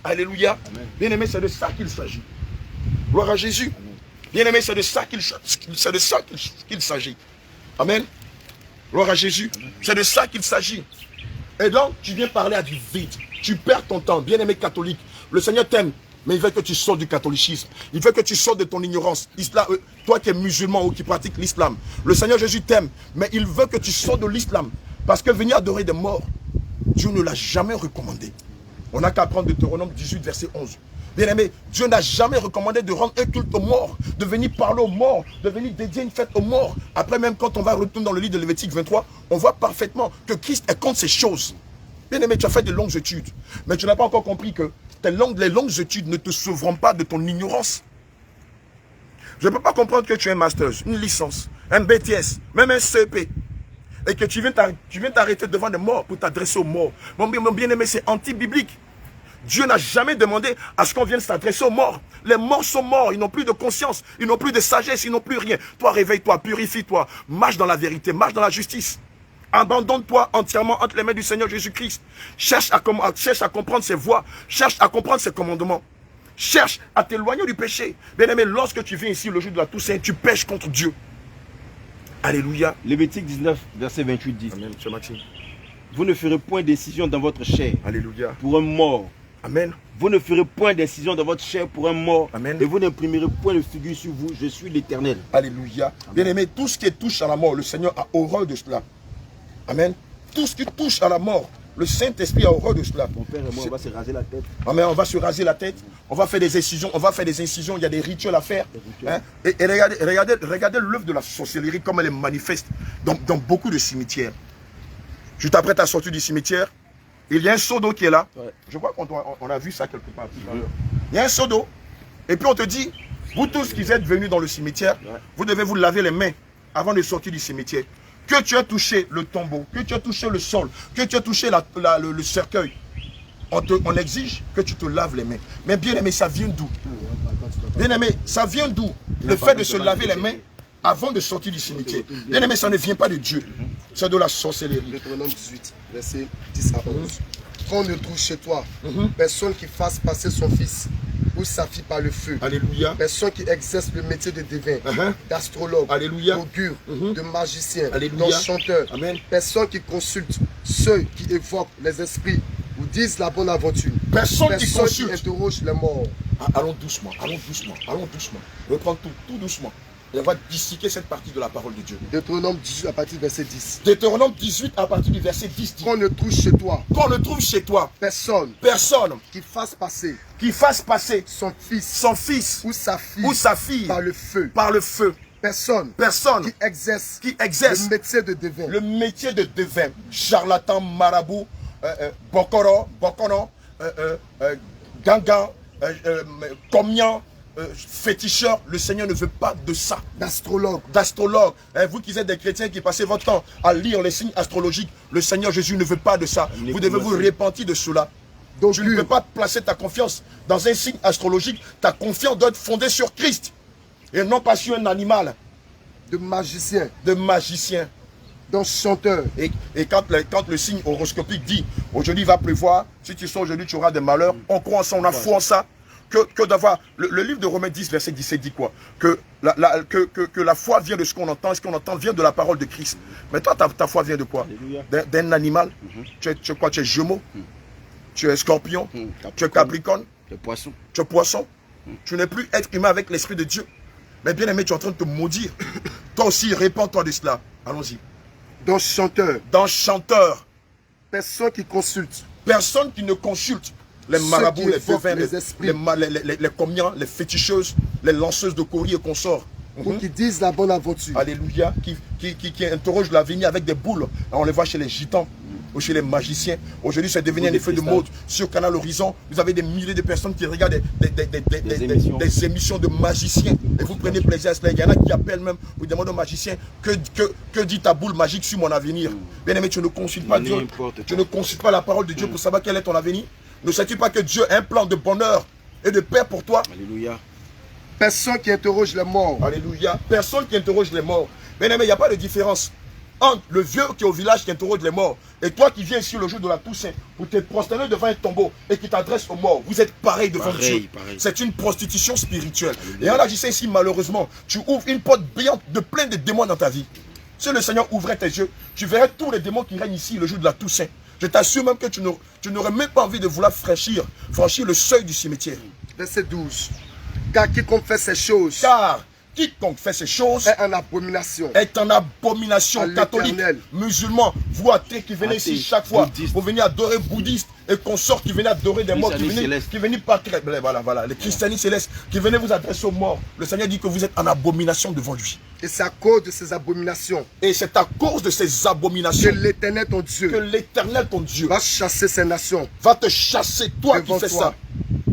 S3: Alléluia. Bien-aimé, c'est de ça qu'il s'agit. Gloire à Jésus. Bien-aimé, c'est de ça qu'il s'agit. Amen. Gloire à Jésus. C'est de ça qu'il s'agit. Et donc, tu viens parler à du vide. Tu perds ton temps. Bien-aimé catholique, le Seigneur t'aime. Mais il veut que tu sortes du catholicisme. Il veut que tu sortes de ton ignorance. Islam, toi qui es musulman ou qui pratique l'islam. Le Seigneur Jésus t'aime. Mais il veut que tu sortes de l'islam. Parce que venir adorer des morts, Dieu ne l'a jamais recommandé. On n'a qu'à prendre Deutéronome 18, verset 11. Bien aimé, Dieu n'a jamais recommandé de rendre un culte aux morts, de venir parler aux morts, de venir dédier une fête aux morts. Après, même quand on va retourner dans le livre de Lévitique 23, on voit parfaitement que Christ est contre ces choses. Bien aimé, tu as fait de longues études, mais tu n'as pas encore compris que les longues études ne te sauveront pas de ton ignorance. Je ne peux pas comprendre que tu aies un master, une licence, un BTS, même un CEP, et que tu viens t'arrêter devant des morts pour t'adresser aux morts. Mon bien-aimé, c'est anti-biblique. Dieu n'a jamais demandé à ce qu'on vienne s'adresser aux morts. Les morts sont morts, ils n'ont plus de conscience, ils n'ont plus de sagesse, ils n'ont plus rien. Toi, réveille-toi, purifie-toi, marche dans la vérité, marche dans la justice. Abandonne-toi entièrement entre les mains du Seigneur Jésus-Christ. Cherche à comprendre ses voies, cherche à comprendre ses commandements. Cherche à t'éloigner du péché. Bien aimé, lorsque tu viens ici le jour de la Toussaint, tu pèches contre Dieu. Alléluia.
S2: Lévitique 19, verset 28 dit.
S3: Amen.
S2: Vous ne ferez point décision dans votre chair.
S3: Alléluia.
S2: Pour un mort.
S3: Amen.
S2: Vous ne ferez point décision dans votre chair pour un mort.
S3: Amen.
S2: Et vous n'imprimerez point de figure sur vous. Je suis l'Éternel.
S3: Alléluia. Bien-aimé, tout ce qui touche à la mort, le Seigneur a horreur de cela. Amen. Tout ce qui touche à la mort, le Saint-Esprit a horreur de cela.
S2: Mon père et moi, on va se raser la tête.
S3: Amen. On va se raser la tête. On va faire des incisions. On va faire des incisions. Il y a des rituels à faire. Hein? Et regardez l'œuvre de la sorcellerie, comme elle est manifeste dans beaucoup de cimetières. Tu t'apprêtes à sortir du cimetière. Il y a un seau d'eau qui est là. Ouais. Je crois qu'on a vu ça quelque part. Il y a un seau d'eau. Et puis on te dit, vous tous qui êtes venus dans le cimetière, vous devez vous laver les mains avant de sortir du cimetière. Que tu as touché le tombeau, que tu as touché le sol, que tu as touché le cercueil, on exige que tu te laves les mains. Mais bien aimé, ça vient d'où? Bien aimé, ça vient d'où? Le fait de se laver les mains avant de sortir du cimetière. Bien aimé, ça ne vient pas de Dieu. C'est de la sorcellerie.
S4: Deutéronome 18, verset 10 à 11. Qu'on ne trouve chez toi personne qui fasse passer son fils ou sa fille par le feu.
S3: Alléluia.
S4: Personne qui exerce le métier de devin, d'astrologue, d'augure, de magicien, d'enchanteur. Personne qui consulte ceux qui évoquent les esprits ou disent la bonne aventure.
S3: Personne qui
S4: interroge les morts.
S3: Allons doucement, allons doucement, allons doucement. Reprends tout doucement. Et on va disséquer cette partie de la parole de Dieu.
S4: Deutéronome 18 à partir du verset 10.
S3: Deutéronome 18 à partir du verset 10 dit.
S4: Qu'on ne trouve chez toi.
S3: Qu'on ne trouve chez toi.
S4: Personne.
S3: Qui fasse passer.
S4: Son fils. Ou sa fille. Par le feu. Personne.
S3: Qui exerce.
S4: Le métier de devin.
S3: Le métier de devin. Charlatan, marabout, bokono, gangan, combien. Féticheur, le Seigneur ne veut pas de ça.
S4: D'astrologue.
S3: Vous qui êtes des chrétiens qui passez votre temps à lire les signes astrologiques, le Seigneur Jésus ne veut pas de ça. Vous devez vous repentir de cela. Donc tu ne peux pas placer ta confiance dans un signe astrologique. Ta confiance doit être fondée sur Christ et non pas sur un animal.
S4: De magicien.
S3: D'enchanteur. Et quand le signe horoscopique dit aujourd'hui il va pleuvoir, si tu sors aujourd'hui tu auras des malheurs, on croit en ça, on a foi en ça. Que d'avoir le livre de Romains 10 verset 17 dit quoi? Que la foi vient de ce qu'on entend, et ce qu'on entend vient de la parole de Christ. Mais toi ta foi vient de quoi? D'un animal. Tu es quoi? Tu es Gémeaux, tu es Scorpion, tu es Capricorne, tu es Poisson. Tu n'es plus être humain avec l'esprit de Dieu. Mais bien aimé, tu es en train de te maudire. Toi aussi, répands-toi de cela. Allons-y. D'enchanteur.
S4: Personne qui consulte.
S3: Personne qui ne consulte. Les marabouts, les devins, les comiens, les féticheuses, les lanceuses de courrier et consorts.
S4: Ou qui disent la bonne aventure.
S3: Alléluia. Qui interrogent l'avenir avec des boules. On les voit chez les gitans ou chez les magiciens. Aujourd'hui, c'est devenu un effet de mode. Sur Canal Horizon, vous avez des milliers de personnes qui regardent des émissions de magiciens. Et vous prenez plaisir à cela. Il y en a qui appellent même, vous demandez aux magiciens, que dit ta boule magique sur mon avenir? Bien aimé, tu ne consultes pas Dieu. Tu ne consultes pas la parole de Dieu pour savoir quel est ton avenir. Ne sais-tu pas que Dieu a un plan de bonheur et de paix pour toi?
S2: Alléluia.
S4: Personne qui interroge les morts.
S3: Alléluia. Personne qui interroge les morts. Bien aimé, il n'y a pas de différence entre le vieux qui est au village qui interroge les morts et toi qui viens ici le jour de la Toussaint pour te prosterner devant un tombeau et qui t'adresse aux morts. Vous êtes pareil devant Dieu. C'est une prostitution spirituelle. Alléluia. Et en agissant ici, malheureusement, tu ouvres une porte brillante de plein de démons dans ta vie. Si le Seigneur ouvrait tes yeux, tu verrais tous les démons qui règnent ici le jour de la Toussaint. Je t'assure même que tu n'aurais même pas envie de vouloir franchir le seuil du cimetière.
S4: verset 12. Car quiconque fait ces choses
S3: Car quiconque fait ces choses
S4: est en abomination.
S3: Est en abomination. Catholique, musulman, vous athées qui venez ici chaque fois
S2: bouddhiste.
S3: pour venir adorer bouddhiste et consorts qui venaient adorer des morts, qui venaient par voilà, les christianistes célestes qui venaient vous adresser aux morts. Le Seigneur dit que vous êtes en abomination devant lui.
S4: Et c'est à cause de ces abominations.
S3: Et c'est à cause de ces abominations
S4: que l'Éternel ton Dieu va chasser ces nations.
S3: Va te chasser, toi qui fais ça,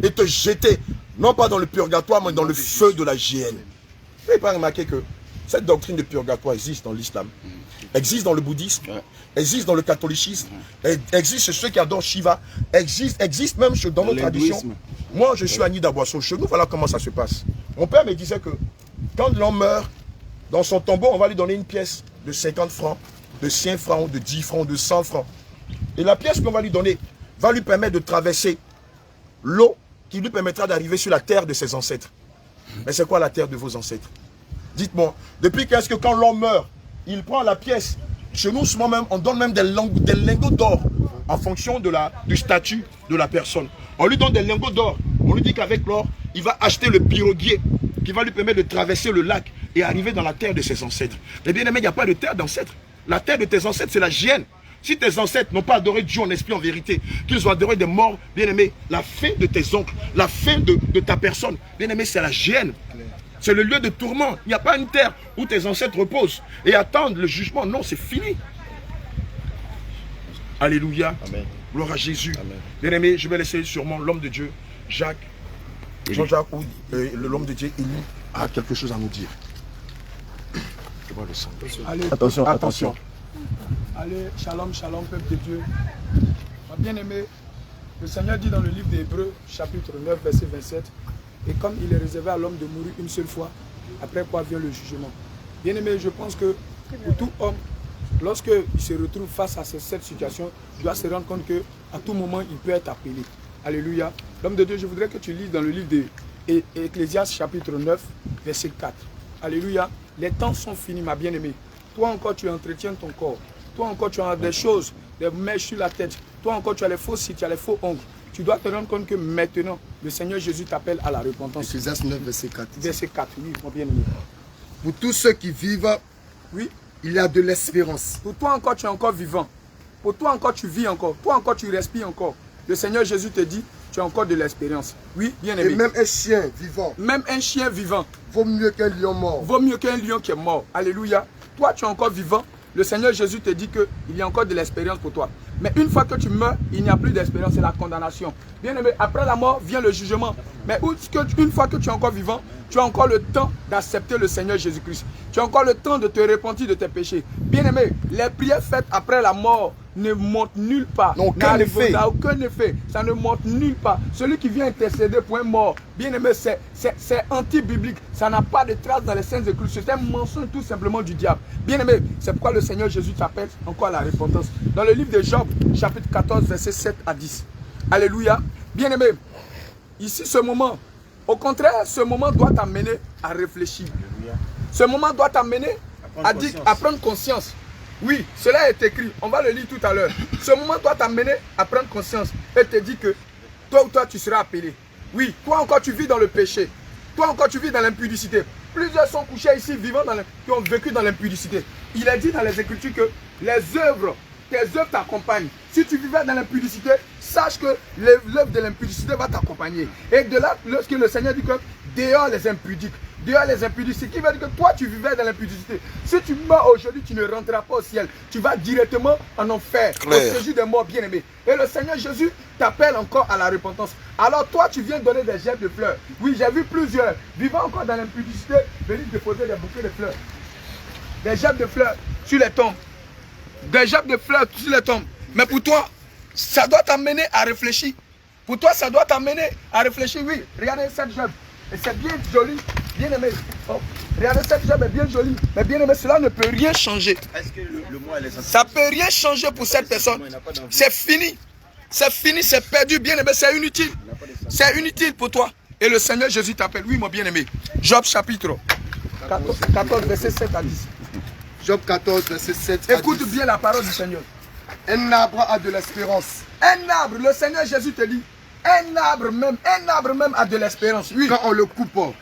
S3: et te jeter, non pas dans le purgatoire, mais dans le feu de la géhenne. Vous n'avez pas remarqué que cette doctrine de purgatoire existe dans l'islam, existe dans le bouddhisme, existe dans le catholicisme, existe chez ceux qui adorent Shiva, existe même dans nos traditions. Moi, je suis Annie d'Aboisseau. Chez nous, voilà comment ça se passe. Mon père me disait que quand l'homme meurt, dans son tombeau, on va lui donner une pièce de 50 francs, de 5 francs, de 10 francs, de 100 francs. Et la pièce qu'on va lui donner va lui permettre de traverser l'eau qui lui permettra d'arriver sur la terre de ses ancêtres. Mais c'est quoi la terre de vos ancêtres? Dites-moi, depuis qu'est-ce que quand l'homme meurt, il prend la pièce. Chez nous, souvent même, on donne même des lingots d'or en fonction du statut de la personne. On lui donne des lingots d'or. On lui dit qu'avec l'or, il va acheter le piroguier qui va lui permettre de traverser le lac et arriver dans la terre de ses ancêtres. Mais bien aimé, il n'y a pas de terre d'ancêtres. La terre de tes ancêtres, c'est la géhenne. Si tes ancêtres n'ont pas adoré Dieu en esprit, en vérité, qu'ils ont adoré des morts, bien aimé, la fin de tes oncles, la fin de ta personne, bien aimé, c'est la géhenne. C'est le lieu de tourment. Il n'y a pas une terre où tes ancêtres reposent et attendent le jugement. Non, c'est fini. Alléluia. Amen. Gloire à Jésus. Bien aimé, je vais laisser sûrement l'homme de Dieu, Jacques, Jean-Jacques, ou l'homme de Dieu, Élie, a quelque chose à nous dire. Je vois le sang.
S1: Allez,
S3: Attention.
S1: Allez, shalom, shalom, peuple de Dieu. Bien aimé, le Seigneur dit dans le livre des Hébreux, chapitre 9, verset 27, et comme il est réservé à l'homme de mourir une seule fois, après quoi vient le jugement. Bien aimé, je pense que pour tout homme, lorsqu'il se retrouve face à cette situation, il doit se rendre compte qu'à tout moment, il peut être appelé. Alléluia. L'homme de Dieu, je voudrais que tu lises dans le livre d'Ecclésiaste, chapitre 9, verset 4. Alléluia. Les temps sont finis, ma bien-aimée. Toi encore, tu entretiens ton corps. Toi encore, tu as des choses, des mèches sur la tête. Toi encore, tu as les faux cils, tu as les faux ongles. Tu dois te rendre compte que maintenant, le Seigneur Jésus t'appelle à la repentance.
S4: Ecclésiaste 9, verset 4.
S1: Verset 4, oui, mon bien-aimé.
S4: Pour tous ceux qui vivent,
S1: oui,
S4: il y a de l'espérance.
S1: Pour toi encore, tu es encore vivant. Pour toi encore, tu vis encore. Toi encore, tu respires encore. Le Seigneur Jésus te dit, tu as encore de l'expérience. Oui, bien-aimé.
S4: Et même un chien vivant.
S1: Même un chien vivant.
S4: Vaut mieux qu'un lion mort.
S1: Vaut mieux qu'un lion qui est mort. Alléluia. Toi, tu es encore vivant. Le Seigneur Jésus te dit qu'il y a encore de l'expérience pour toi. Mais une fois que tu meurs, il n'y a plus d'espérance, c'est la condamnation. Bien aimé, après la mort vient le jugement. Mais une fois que tu es encore vivant, tu as encore le temps d'accepter le Seigneur Jésus-Christ. Tu as encore le temps de te repentir de tes péchés. Bien aimé, les prières faites après la mort ne montent nulle part.
S3: N'ont aucun effet.
S1: N'a aucun effet. Ça ne monte nulle part. Celui qui vient intercéder pour un mort, bien aimé, c'est anti-biblique. Ça n'a pas de trace dans les Saintes Écritures. C'est un mensonge tout simplement du diable. Bien aimé, c'est pourquoi le Seigneur Jésus t'appelle encore à la repentance. Dans le livre de Job, chapitre 14, versets 7 à 10. Alléluia. Bien aimé, ici ce moment, au contraire, ce moment doit t'amener à réfléchir. Ce moment doit t'amener à prendre conscience. Oui, cela est écrit, on va le lire tout à l'heure. Ce moment doit t'amener à prendre conscience et te dire que toi ou toi tu seras appelé. Oui, toi encore tu vis dans le péché. Toi encore tu vis dans l'impudicité. Plusieurs sont couchés ici vivant qui ont vécu dans l'impudicité. Il est dit dans les Écritures que tes œuvres t'accompagnent. Si tu vivais dans l'impudicité, sache que l'œuvre de l'impudicité va t'accompagner. Et de là, lorsque le Seigneur dit que dehors les impudiques, ce qui veut dire que toi tu vivais dans l'impudicité. Si tu meurs aujourd'hui, tu ne rentreras pas au ciel. Tu vas directement en enfer, au séjour des morts bien-aimés. Et le Seigneur Jésus t'appelle encore à la repentance. Alors toi, tu viens donner des gerbes de fleurs. Oui, j'ai vu plusieurs vivant encore dans l'impudicité venir déposer des bouquets de fleurs. Des gerbes de fleurs sur les tombes. Des gerbes de fleurs sur les tombes. Mais pour toi, ça doit t'amener à réfléchir. Pour toi, ça doit t'amener à réfléchir. Oui, regardez cette gerbe. Et c'est bien joli. Bien aimé, oh, regardez cette gerbe est bien jolie, mais bien aimé, cela ne peut rien changer.
S2: Est-ce que le mot est
S1: ça ne peut rien changer pour cette personne. C'est fini. C'est fini, c'est perdu, bien aimé, c'est inutile. C'est inutile pour toi. Et le Seigneur Jésus t'appelle, oui mon bien aimé. Job chapitre 14, verset 7 à 10.
S4: Job 14, verset 7 à 10.
S1: Écoute bien la parole du Seigneur.
S4: Un arbre a de l'espérance.
S1: Un arbre, le Seigneur Jésus te dit, Un arbre même a de l'espérance. Oui.
S4: Quand on le coupe,
S1: oui.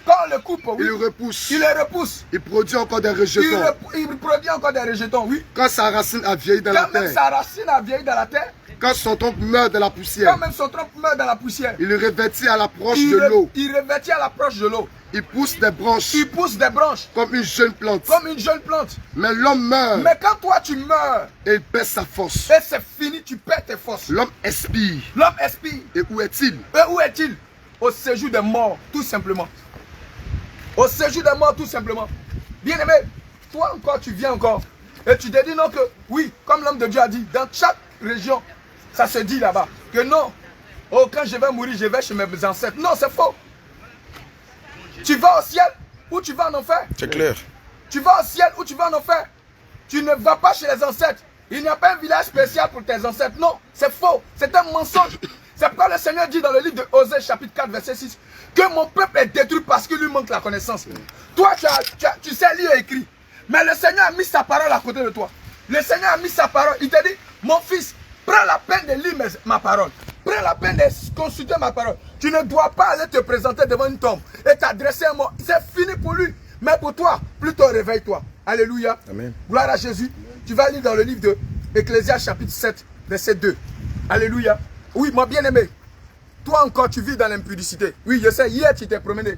S4: Il le repousse.
S1: Il le repousse.
S4: Il produit encore des rejetons.
S1: Il produit encore des rejetons, oui.
S4: Quand sa racine a vieilli dans la terre.
S1: Même sa racine a vieilli dans la terre.
S4: Quand son tronc meurt dans la poussière.
S1: Quand même son tronc meurt dans la poussière.
S4: Il le revêtit à l'approche de l'eau.
S1: Il revêtit à l'approche de l'eau.
S4: Il pousse des branches.
S1: Il pousse des branches.
S4: Comme une jeune plante.
S1: Comme une jeune plante.
S4: Mais l'homme meurt.
S1: Mais quand toi tu meurs.
S4: Et il perd sa force.
S1: Et c'est fini, tu perds tes forces.
S4: L'homme expire.
S1: L'homme expire.
S4: Et où est-il?
S1: Et où est-il? Au séjour des morts, tout simplement. Au séjour des morts, tout simplement. Bien-aimé, toi encore, tu viens encore. Et tu te dis non que, oui, comme l'homme de Dieu a dit, dans chaque région, ça se dit là-bas, que non, oh, quand je vais mourir, je vais chez mes ancêtres. Non, c'est faux. Tu vas au ciel ou tu vas en enfer.
S3: C'est clair.
S1: Tu vas au ciel ou tu vas en enfer. Tu ne vas pas chez les ancêtres. Il n'y a pas un village spécial pour tes ancêtres. Non, c'est faux. C'est un mensonge. C'est pourquoi le Seigneur dit dans le livre de Osée, chapitre 4, verset 6, que mon peuple est détruit parce qu'il lui manque la connaissance. Toi, tu sais lire et écrire. Mais le Seigneur a mis sa parole à côté de toi. Le Seigneur a mis sa parole. Il t'a dit, mon fils, prends la peine de lire ma parole. Prends la peine de consulter ma parole. Tu ne dois pas aller te présenter devant une tombe et t'adresser un mot. C'est fini pour lui. Mais pour toi, plutôt réveille-toi. Alléluia.
S3: Amen.
S1: Gloire à Jésus. Tu vas lire dans le livre de Ecclésias chapitre 7, verset 2. Alléluia. Oui, mon bien-aimé. Toi encore, tu vis dans l'impudicité. Oui, je sais, hier tu t'es promené.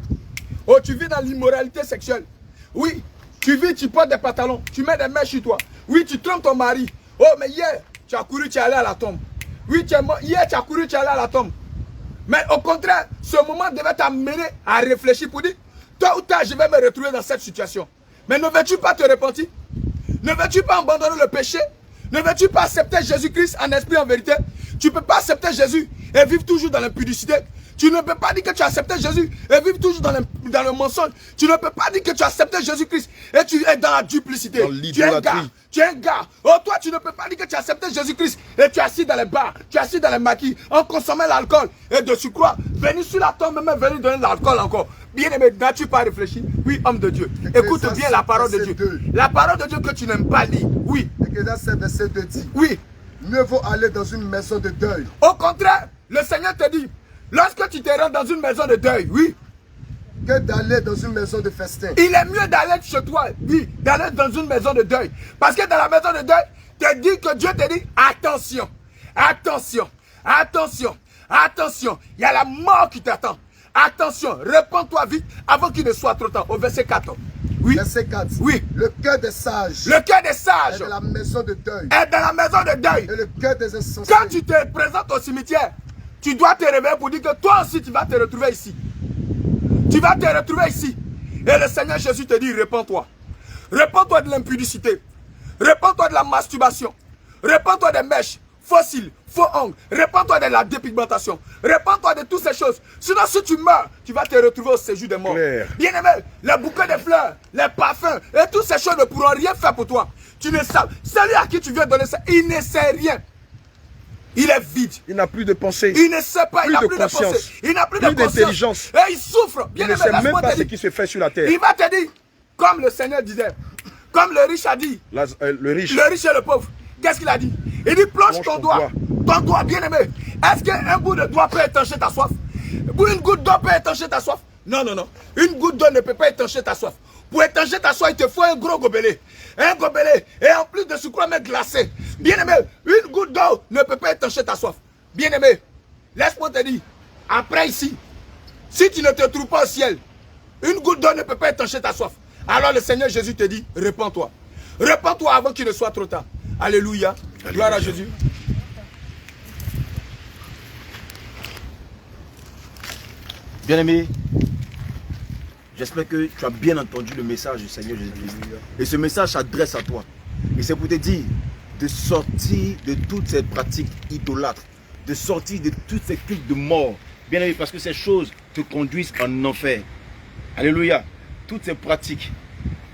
S1: Oh, tu vis dans l'immoralité sexuelle. Oui, tu vis, tu portes des pantalons. Tu mets des mèches sur toi. Oui, tu trompes ton mari. Oh, mais hier, tu as couru, tu es allé à la tombe. Oui, hier, tu as couru, tu es allé à la tombe. Mais au contraire, ce moment devait t'amener à réfléchir pour dire, toi ou tard, je vais me retrouver dans cette situation. Mais ne veux-tu pas te repentir? Ne veux-tu pas abandonner le péché? Ne veux-tu pas accepter Jésus-Christ en esprit, en vérité? Tu ne peux pas accepter Jésus et vivre toujours dans l'impudicité. Tu ne peux pas dire que tu as accepté Jésus et vivre toujours dans le mensonge. Tu ne peux pas dire que tu as accepté Jésus-Christ et tu es dans la duplicité.
S3: Dans l'idolâtrie.
S1: Tu es un gars. Oh, toi, tu ne peux pas dire que tu as accepté Jésus-Christ et tu es assis dans les bars, tu es assis dans les maquis, en consommant l'alcool. Et de surcroît, venir sur la tombe, même venir donner de l'alcool encore. Bien aimé, n'as-tu pas réfléchi? Oui, homme de Dieu. Écoute bien la parole de Dieu. La parole de Dieu que tu n'aimes pas lire. Oui.
S4: Ecclésias 7, verset 2 dit.
S1: Oui.
S4: Mieux vaut aller dans une maison de deuil.
S1: Au contraire, le Seigneur te dit, lorsque tu te rends dans une maison de deuil, oui,
S4: que d'aller dans une maison de festin.
S1: Il est mieux d'aller chez toi, oui, d'aller dans une maison de deuil. Parce que dans la maison de deuil, te dit que Dieu te dit, attention, attention, attention, attention, il y a la mort qui t'attend. Attention, répands-toi vite avant qu'il ne soit trop tard. Au verset 4. Oui.
S4: Verset 4.
S1: Oui.
S4: Le cœur des sages.
S1: Le cœur des sages.
S4: Est dans la maison de deuil.
S1: Est dans la maison de deuil.
S4: Et le cœur des insensés.
S1: Quand tu te présentes au cimetière, tu dois te réveiller pour dire que toi aussi tu vas te retrouver ici. Tu vas te retrouver ici. Et le Seigneur Jésus te dit, répands-toi. Répands-toi de l'impudicité. Répands-toi de la masturbation. Répands-toi des mèches, fossiles, faux ongles. Répands-toi de la dépigmentation. Répands-toi de toutes ces choses. Sinon, si tu meurs, tu vas te retrouver au séjour des morts. Bien-aimé, les bouquets de fleurs, les parfums et toutes ces choses ne pourront rien faire pour toi. Tu ne sais. Celui à qui tu viens donner ça, il ne sait rien. Il est vide.
S3: Il n'a plus de pensée.
S1: Il ne sait pas, il n'a plus de
S3: conscience.
S1: pensée. Il n'a plus
S3: d'intelligence.
S1: Et il souffre.
S3: Il ne sait même pas ce qui se fait sur la terre.
S1: Il va te dire, comme le Seigneur disait, comme le riche a dit,
S3: le riche
S1: et le pauvre, qu'est-ce qu'il a dit? Il dit, plonge ton doigt. Ton doigt, bien aimé. Est-ce qu'un bout de doigt peut étancher ta soif? Une goutte d'eau peut étancher ta soif? Non, non, non. Une goutte d'eau ne peut pas étancher ta soif. Pour étancher ta soif, il te faut un gros gobelet. Un gobelet. Et en plus de surcroît, même glacé. Bien aimé, une goutte d'eau ne peut pas étancher ta soif. Bien aimé, laisse-moi te dire, après ici, si tu ne te trouves pas au ciel, une goutte d'eau ne peut pas étancher ta soif. Alors le Seigneur Jésus te dit, répands-toi. Répands-toi avant qu'il ne soit trop tard. Alléluia. Gloire à Jésus.
S2: Bien-aimé, j'espère que tu as bien entendu le message du Seigneur Jésus-Christ. Et ce message s'adresse à toi. Et c'est pour te dire de sortir de toutes ces pratiques idolâtres, de sortir de toutes ces cultes de mort. Bien-aimé, parce que ces choses te conduisent en enfer. Alléluia. Toutes ces pratiques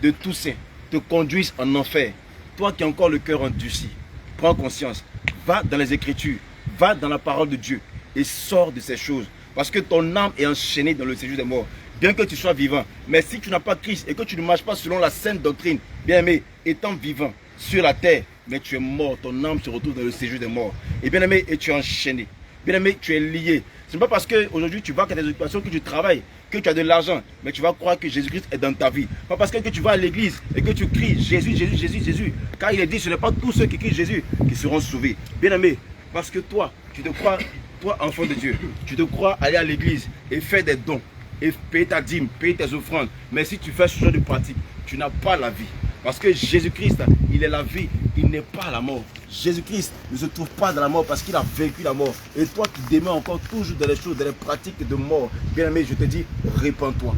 S2: de tous ces te conduisent en enfer. Toi qui as encore le cœur endurci, prends conscience. Va dans les Écritures, va dans la parole de Dieu et sors de ces choses. Parce que ton âme est enchaînée dans le séjour des morts. Bien que tu sois vivant. Mais si tu n'as pas Christ et que tu ne marches pas selon la sainte doctrine, bien aimé, étant vivant sur la terre, mais tu es mort, ton âme se retrouve dans le séjour des morts. Et bien aimé, et tu es enchaîné. Bien aimé, tu es lié. Ce n'est pas parce qu'aujourd'hui tu vas à des occupations, que tu travailles, que tu as de l'argent, mais tu vas croire que Jésus-Christ est dans ta vie. Pas parce que tu vas à l'église et que tu cries Jésus, Jésus, Jésus, Jésus. Car il est dit, ce n'est pas tous ceux qui crient Jésus qui seront sauvés. Bien aimé, parce que toi, tu te crois, toi enfant de Dieu, tu te crois aller à l'église et faire des dons, et payer ta dîme, payer tes offrandes. Mais si tu fais ce genre de pratique, tu n'as pas la vie. Parce que Jésus-Christ, il est la vie, il n'est pas la mort. Jésus-Christ ne se trouve pas dans la mort parce qu'il a vaincu la mort. Et toi qui demeures encore toujours dans les choses, dans les pratiques de mort, bien aimé, je te dis, répands-toi.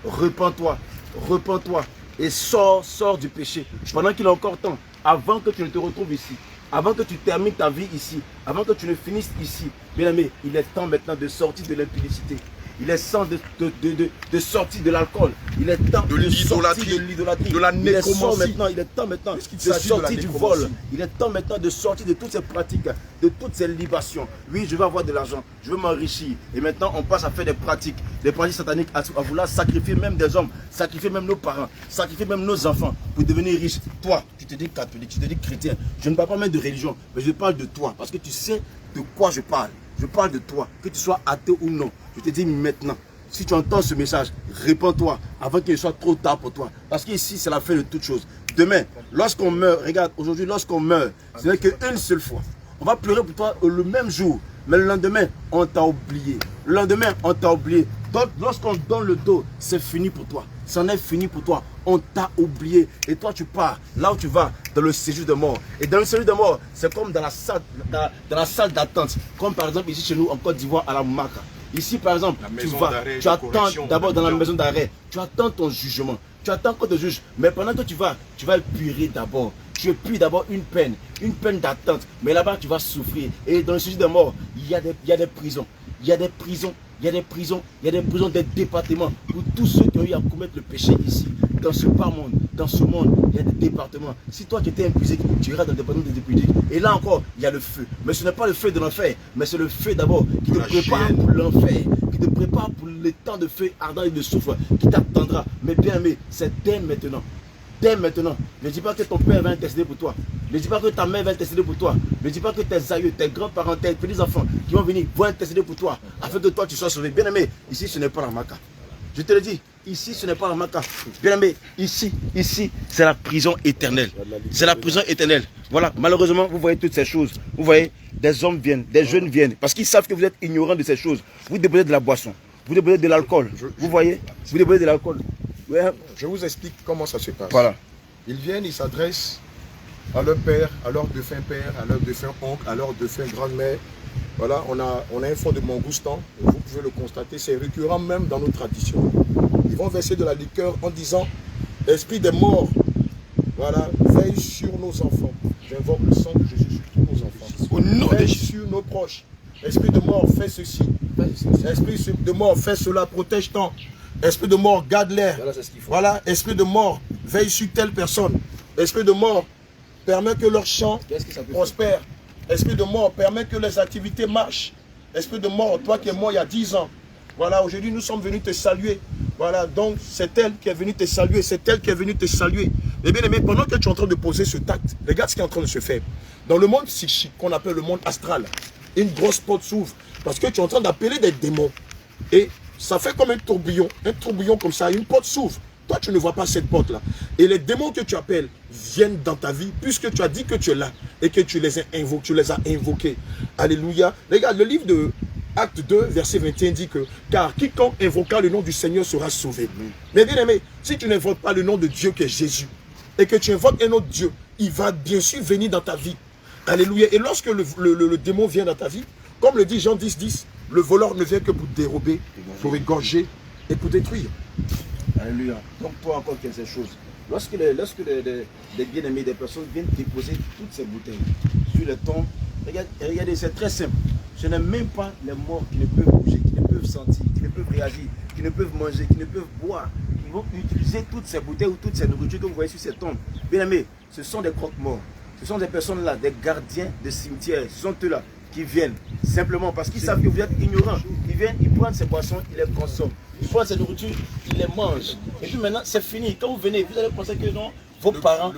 S2: Répands-toi, repens-toi et sors du péché. Pendant qu'il est encore temps, avant que tu ne te retrouves ici, avant que tu termines ta vie ici, avant que tu ne finisses ici, bien aimé, il est temps maintenant de sortir de l'impudicité. Il est temps de sortir de l'alcool. Il est temps de sortir de l'idolâtrie.
S3: De la nécromancie.
S2: Il est temps maintenant de sortir du vol. Il est temps maintenant de sortir de toutes ces pratiques, de toutes ces libations. Oui, je veux avoir de l'argent, je veux m'enrichir. Et maintenant, on passe à faire des pratiques sataniques, à vouloir sacrifier même des hommes, sacrifier même nos parents, sacrifier même nos enfants pour devenir riches. Toi, tu te dis catholique, tu te dis chrétien. Je ne parle pas même de religion, mais je parle de toi. Parce que tu sais de quoi je parle. Je parle de toi, que tu sois athée ou non. Je te dis maintenant, si tu entends ce message, répands-toi avant qu'il ne soit trop tard pour toi. Parce qu'ici, c'est la fin de toute chose. Demain, lorsqu'on meurt, regarde, aujourd'hui, lorsqu'on meurt, ce n'est qu'une seule fois. On va pleurer pour toi le même jour, mais le lendemain, on t'a oublié. Le lendemain, on t'a oublié. Donc, lorsqu'on donne le dos, c'est fini pour toi. C'en est fini pour toi. On t'a oublié. Et toi, tu pars là où tu vas, dans le séjour de mort. Et dans le séjour de mort, c'est comme dans la salle d'attente. Comme par exemple ici chez nous, en Côte d'Ivoire, à la Maka. Ici, par exemple, tu attends d'abord dans la maison d'arrêt. Tu attends ton jugement. Tu attends qu'on te juge. Mais pendant que tu vas épurer d'abord. Tu épuires d'abord une peine d'attente. Mais là-bas, tu vas souffrir. Et dans le séjour de mort, il y a des prisons. Il y a des prisons. Il y a des prisons, des départements pour tous ceux qui ont eu à commettre le péché ici. Dans ce monde, il y a des départements. Si toi tu étais impudique, tu iras dans le département des impudiques. Et là encore, il y a le feu. Mais ce n'est pas le feu de l'enfer, mais c'est le feu d'abord qui te prépare pour l'enfer, qui te prépare pour le temps de feu ardent et de souffle, qui t'attendra. Mais bien aimé, c'est dès maintenant. Dès maintenant, ne dis pas que ton père va intercéder pour toi. Ne dis pas que ta mère va intercéder pour toi. Ne dis pas que tes aïeux, tes grands-parents, tes petits-enfants qui vont venir vont intercéder pour toi afin que toi tu sois sauvé. Bien aimé, ici ce n'est pas la Maka. Je te le dis, ici ce n'est pas la Maka. Bien aimé, ici c'est la prison éternelle. C'est la prison éternelle. Voilà, malheureusement, vous voyez toutes ces choses. Vous voyez, des hommes viennent, des jeunes viennent, parce qu'ils savent que vous êtes ignorants de ces choses. Vous déposez de la boisson, vous déposez de l'alcool. Vous voyez, vous déposez de l'alcool. Ouais.
S3: Je vous explique comment ça se passe.
S2: Voilà.
S3: Ils viennent, ils s'adressent à leur père, à leur défunt père, à leur défunt oncle, à leur défunt grand-mère. Voilà, on a un fond de Mangoustan, vous pouvez le constater, c'est récurrent même dans nos traditions. Ils vont verser de la liqueur en disant, esprit des morts, voilà, veille sur nos enfants. J'invoque le sang de Jésus sur tous nos enfants. Au nom de Jésus, sur nos proches. Esprit de mort, fais ceci. Esprit de mort, fais cela, protège tant. Esprit de mort, garde l'air. Voilà, esprit de mort, veille sur telle personne. Esprit de mort, permet que leur champ prospère. Esprit de mort, permet que les activités marchent. Esprit de mort, toi qui es mort il y a 10 ans. Voilà, aujourd'hui nous sommes venus te saluer. Voilà, donc c'est elle qui est venue te saluer. C'est elle qui est venue te saluer. Mais bien aimé, pendant que tu es en train de poser ce tact, regarde ce qui est en train de se faire. Dans le monde psychique, qu'on appelle le monde astral, une grosse porte s'ouvre. Parce que tu es en train d'appeler des démons. Et ça fait comme un tourbillon comme ça, une porte s'ouvre. Toi, tu ne vois pas cette porte-là. Et les démons que tu appelles viennent dans ta vie, puisque tu as dit que tu es là et que tu les as invoqués. Alléluia. Regarde, le livre de Acte 2, verset 21 dit que « Car quiconque invoquera le nom du Seigneur sera sauvé. » Mais bien aimé, si tu n'invoques pas le nom de Dieu qui est Jésus, et que tu invoques un autre Dieu, il va bien sûr venir dans ta vie. Alléluia. Et lorsque le démon vient dans ta vie, comme le dit Jean 10, 10, le voleur ne vient que pour dérober, pour égorger et pour détruire.
S2: Alléluia. Donc toi encore qu'il y a ces choses. Lorsque des bien-aimés, des personnes viennent déposer toutes ces bouteilles sur le tombe, regardez, c'est très simple. Ce n'est même pas les morts qui ne peuvent bouger, qui ne peuvent sentir, qui ne peuvent réagir, qui ne peuvent manger, qui ne peuvent boire. Ils vont utiliser toutes ces bouteilles ou toutes ces nourritures que vous voyez sur ces tombes. Bien-aimés, ce sont des croque-morts. Ce sont des personnes-là, des gardiens de cimetières. Ce sont eux-là qui viennent simplement parce qu'ils savent que vous êtes ignorants. Ils viennent, ils prennent ces boissons, ils les consomment. Ils prennent ces nourritures, ils les mangent. Et puis maintenant, c'est fini. Quand vous venez, vous allez penser que non, Vos parents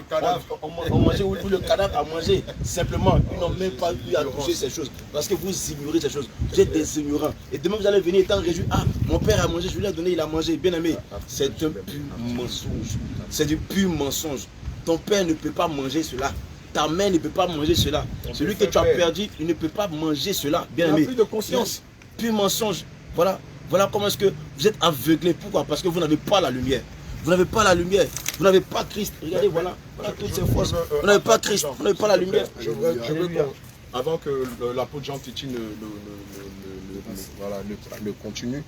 S2: ont mangé ou le cadavre a mangé. Simplement, ils n'ont même pas pu toucher ces choses. Parce que vous ignorez ces choses. Vous êtes des ignorants. Et demain, vous allez venir étant réjoui. Ah, mon père a mangé, je lui ai donné, il a mangé. Bien aimé, c'est un pur mensonge. C'est du pur mensonge. Ton père ne peut pas manger cela. Ta mère ne peut pas manger cela. Celui que tu as perdu, il ne peut pas manger cela. Bien aimé.
S1: Il n'a plus de conscience.
S2: Pur mensonge. Voilà. Voilà comment est-ce que vous êtes aveuglé. Pourquoi? Parce que vous n'avez pas la lumière. Vous n'avez pas la lumière. Vous n'avez pas Christ. Regardez, voilà. Voilà toutes ces forces. Vous n'avez pas Christ. Vous n'avez pas la lumière.
S3: Je veux avant que l'apôtre Jean Titi ne continue.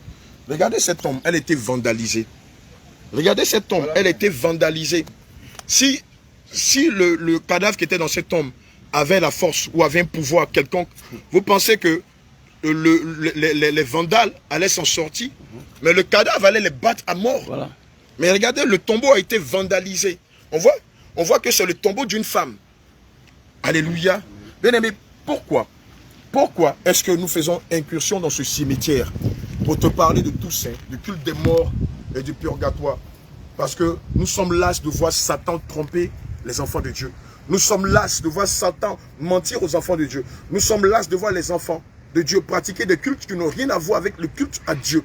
S3: Regardez cette tombe. Elle était vandalisée. Regardez cette tombe. Elle était vandalisée. Si le cadavre qui était dans cette tombe avait la force ou avait un pouvoir quelconque, vous pensez que les vandales allaient s'en sortir, mais le cadavre allait les battre à mort. Voilà. Mais regardez, le tombeau a été vandalisé. On voit que c'est le tombeau d'une femme. Alléluia. Bien aimé, pourquoi est-ce que nous faisons incursion dans ce cimetière pour te parler de tout ça, du culte des morts et du purgatoire? Parce que nous sommes las de voir Satan tromper les enfants de Dieu. Nous sommes las de voir Satan mentir aux enfants de Dieu. Nous sommes las de voir les enfants de Dieu pratiquer des cultes qui n'ont rien à voir avec le culte à Dieu.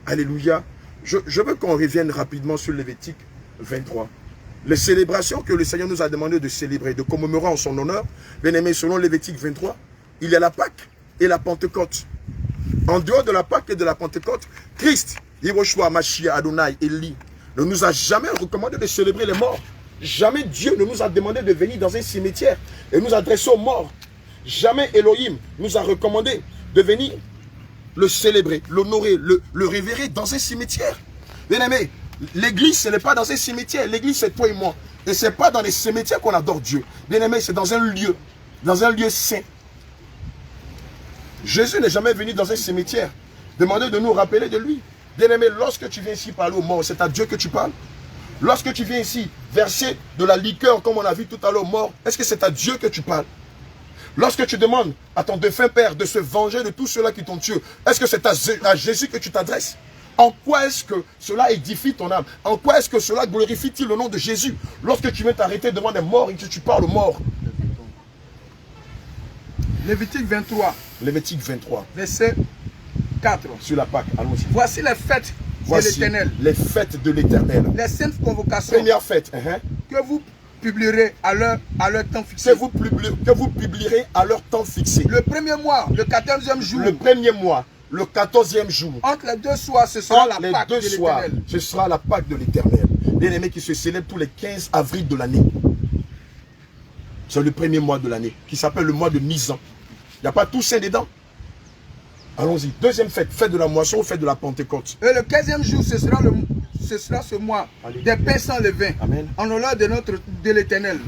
S3: Alléluia. Je veux qu'on revienne rapidement sur Lévitique 23. Les célébrations que le Seigneur nous a demandé de célébrer, de commémorer en son honneur, bien aimé, selon Lévitique 23, il y a la Pâque et la Pentecôte. En dehors de la Pâque et de la Pentecôte, Christ, Yehoshua, Mashiach, Adonai, Élie, ne nous a jamais recommandé de célébrer les morts. Jamais Dieu ne nous a demandé de venir dans un cimetière et nous adresser aux morts. Jamais Elohim nous a recommandé de venir le célébrer, l'honorer, le révérer dans un cimetière. Bien aimé, l'église, ce n'est pas dans un cimetière. L'église, c'est toi et moi. Et ce n'est pas dans les cimetières qu'on adore Dieu. Bien aimé, c'est dans un lieu saint. Jésus n'est jamais venu dans un cimetière demander de nous rappeler de lui. Bien aimé, lorsque tu viens ici parler aux morts, c'est à Dieu que tu parles. Lorsque tu viens ici verser de la liqueur, comme on a vu tout à l'heure aux morts, est-ce que c'est à Dieu que tu parles? Lorsque tu demandes à ton défunt père de se venger de tous ceux-là qui t'ont tué, est-ce que c'est à Jésus que tu t'adresses? En quoi est-ce que cela édifie ton âme? En quoi est-ce que cela glorifie-t-il le nom de Jésus? Lorsque tu viens t'arrêter devant des morts et que tu parles aux morts.
S1: Lévitique 23.
S3: Lévitique 23.
S1: Verset 4.
S3: Sur la Pâque, allons-y.
S1: Voici les fêtes de l'Éternel.
S3: Les fêtes de l'Éternel.
S1: Les saintes convocations.
S3: Première fête.
S1: Que vous publierez à leur temps fixé.
S3: Que vous publierez à leur temps fixé.
S1: Le premier mois, le 14e jour.
S3: Le premier mois, le 14e jour.
S1: Entre les deux soirs, ce sera la Pâque de l'Éternel.
S3: Ce sera la Pâque de l'Éternel. Bien-aimé, qui se célèbre tous les 15 avril de l'année. C'est le premier mois de l'année, qui s'appelle le mois de Nisan. Il n'y a pas tout ça dedans. Allons-y. Deuxième fête, fête de la moisson ou fête de la Pentecôte.
S1: Et le 15e jour, ce sera ce mois des pains sans levain.
S3: Amen.
S1: En l'honneur de l'Éternel.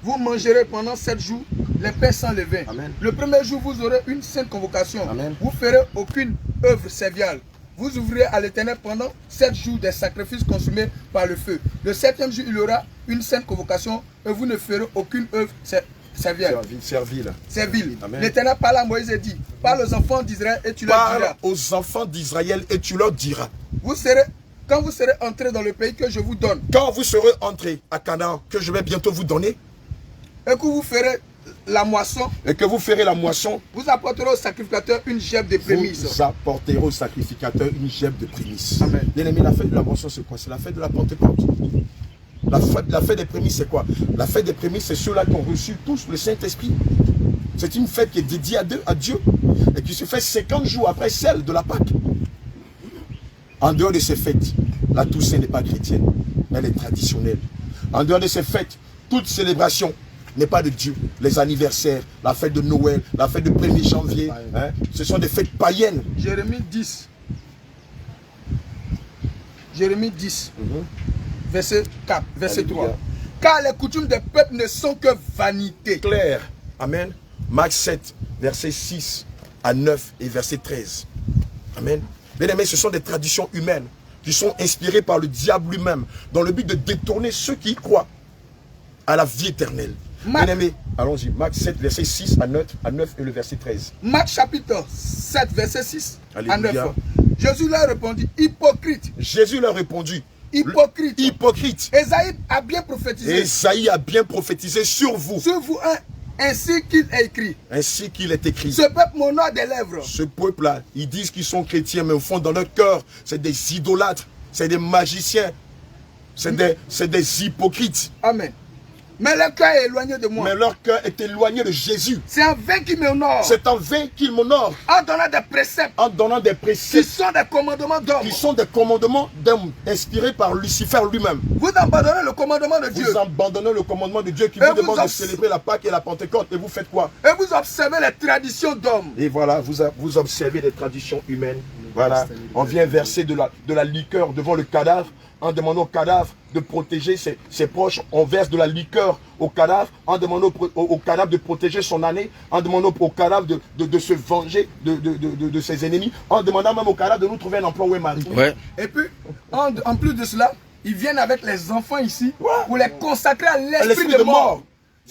S1: Vous mangerez pendant 7 jours les pains sans levain.
S3: Amen.
S1: Le premier jour, vous aurez une sainte convocation.
S3: Amen.
S1: Vous ferez aucune œuvre serviale. Vous ouvrirez à l'Éternel pendant 7 jours des sacrifices consumés par le feu. Le 7e jour, il y aura une sainte convocation et vous ne ferez aucune œuvre servile. L'Éternel parle à Moïse et dit, parle aux enfants d'Israël et tu leur diras.
S3: Parle aux enfants d'Israël et tu leur diras.
S1: Quand vous serez entrés dans le pays que je vous donne.
S3: Quand vous serez entrés à Canaan, que je vais bientôt vous donner.
S1: Et que vous ferez la moisson.
S3: Et que vous ferez la moisson.
S1: Vous apporterez au sacrificateur une gèbe de prémices.
S3: Vous apporterez au sacrificateur une gèbe de prémices.
S1: Amen.
S3: Bien aimé, la fête de la moisson, c'est quoi? C'est la fête de la Pentecôte. La fête des prémices, c'est quoi? La fête des prémices, c'est ceux-là qui ont reçu tous le Saint-Esprit. C'est une fête qui est dédiée à Dieu et qui se fait 50 jours après celle de la Pâque. En dehors de ces fêtes, la Toussaint n'est pas chrétienne, elle est traditionnelle. En dehors de ces fêtes, toute célébration n'est pas de Dieu. Les anniversaires, la fête de Noël, la fête de 1er janvier, ce sont des fêtes païennes.
S1: Jérémie 10. Jérémie 10. Verset 4, verset 3. Car les coutumes des peuples ne sont que vanité.
S3: Clair. Amen. Marc 7, verset 6 à 9 et verset 13. Amen. Bien aimé, ce sont des traditions humaines qui sont inspirées par le diable lui-même dans le but de détourner ceux qui y croient à la vie éternelle. Bien aimé, allons-y. Marc 7, verset 6 à 9 et le verset 13.
S1: Marc chapitre 7, verset 6
S3: Alléluia.
S1: à 9. Jésus leur répondit, hypocrite.
S3: Jésus leur répondit,
S1: hypocrite.
S3: Hypocrite.
S1: Esaïe a bien prophétisé.
S3: Esaïe a bien prophétisé sur vous.
S1: Sur vous, ainsi qu'il est écrit.
S3: Ainsi qu'il est écrit.
S1: Ce peuple m'honore des lèvres.
S3: Ce peuple-là, ils disent qu'ils sont chrétiens, mais au fond, dans leur cœur, c'est des idolâtres, c'est des magiciens, c'est des hypocrites.
S1: Amen. Mais leur cœur est éloigné de moi.
S3: Mais leur cœur est éloigné de Jésus.
S1: C'est en vain qu'ils m'honorent.
S3: C'est en vain qu'ils m'honorent.
S1: En donnant des préceptes.
S3: En donnant des
S1: Qui
S3: préceptes.
S1: sont des commandements d'hommes.
S3: Qui sont des commandements d'hommes inspirés par Lucifer lui-même.
S1: Vous abandonnez le commandement de Dieu.
S3: Vous abandonnez le commandement de Dieu qui vous demande de célébrer la Pâque et la Pentecôte. Et vous faites quoi?
S1: Et vous observez les traditions d'hommes.
S3: Et voilà, vous observez les traditions humaines. Voilà, on vient verser de la liqueur devant le cadavre en demandant au cadavre de protéger ses proches. On verse de la liqueur au cadavre en demandant au cadavre de protéger son année, en demandant au cadavre de se venger de ses ennemis, en demandant même au cadavre de nous trouver un emploi où est Marie.
S2: Ouais.
S1: Et puis, en plus de cela, ils viennent avec les enfants ici pour les consacrer à l'esprit de mort.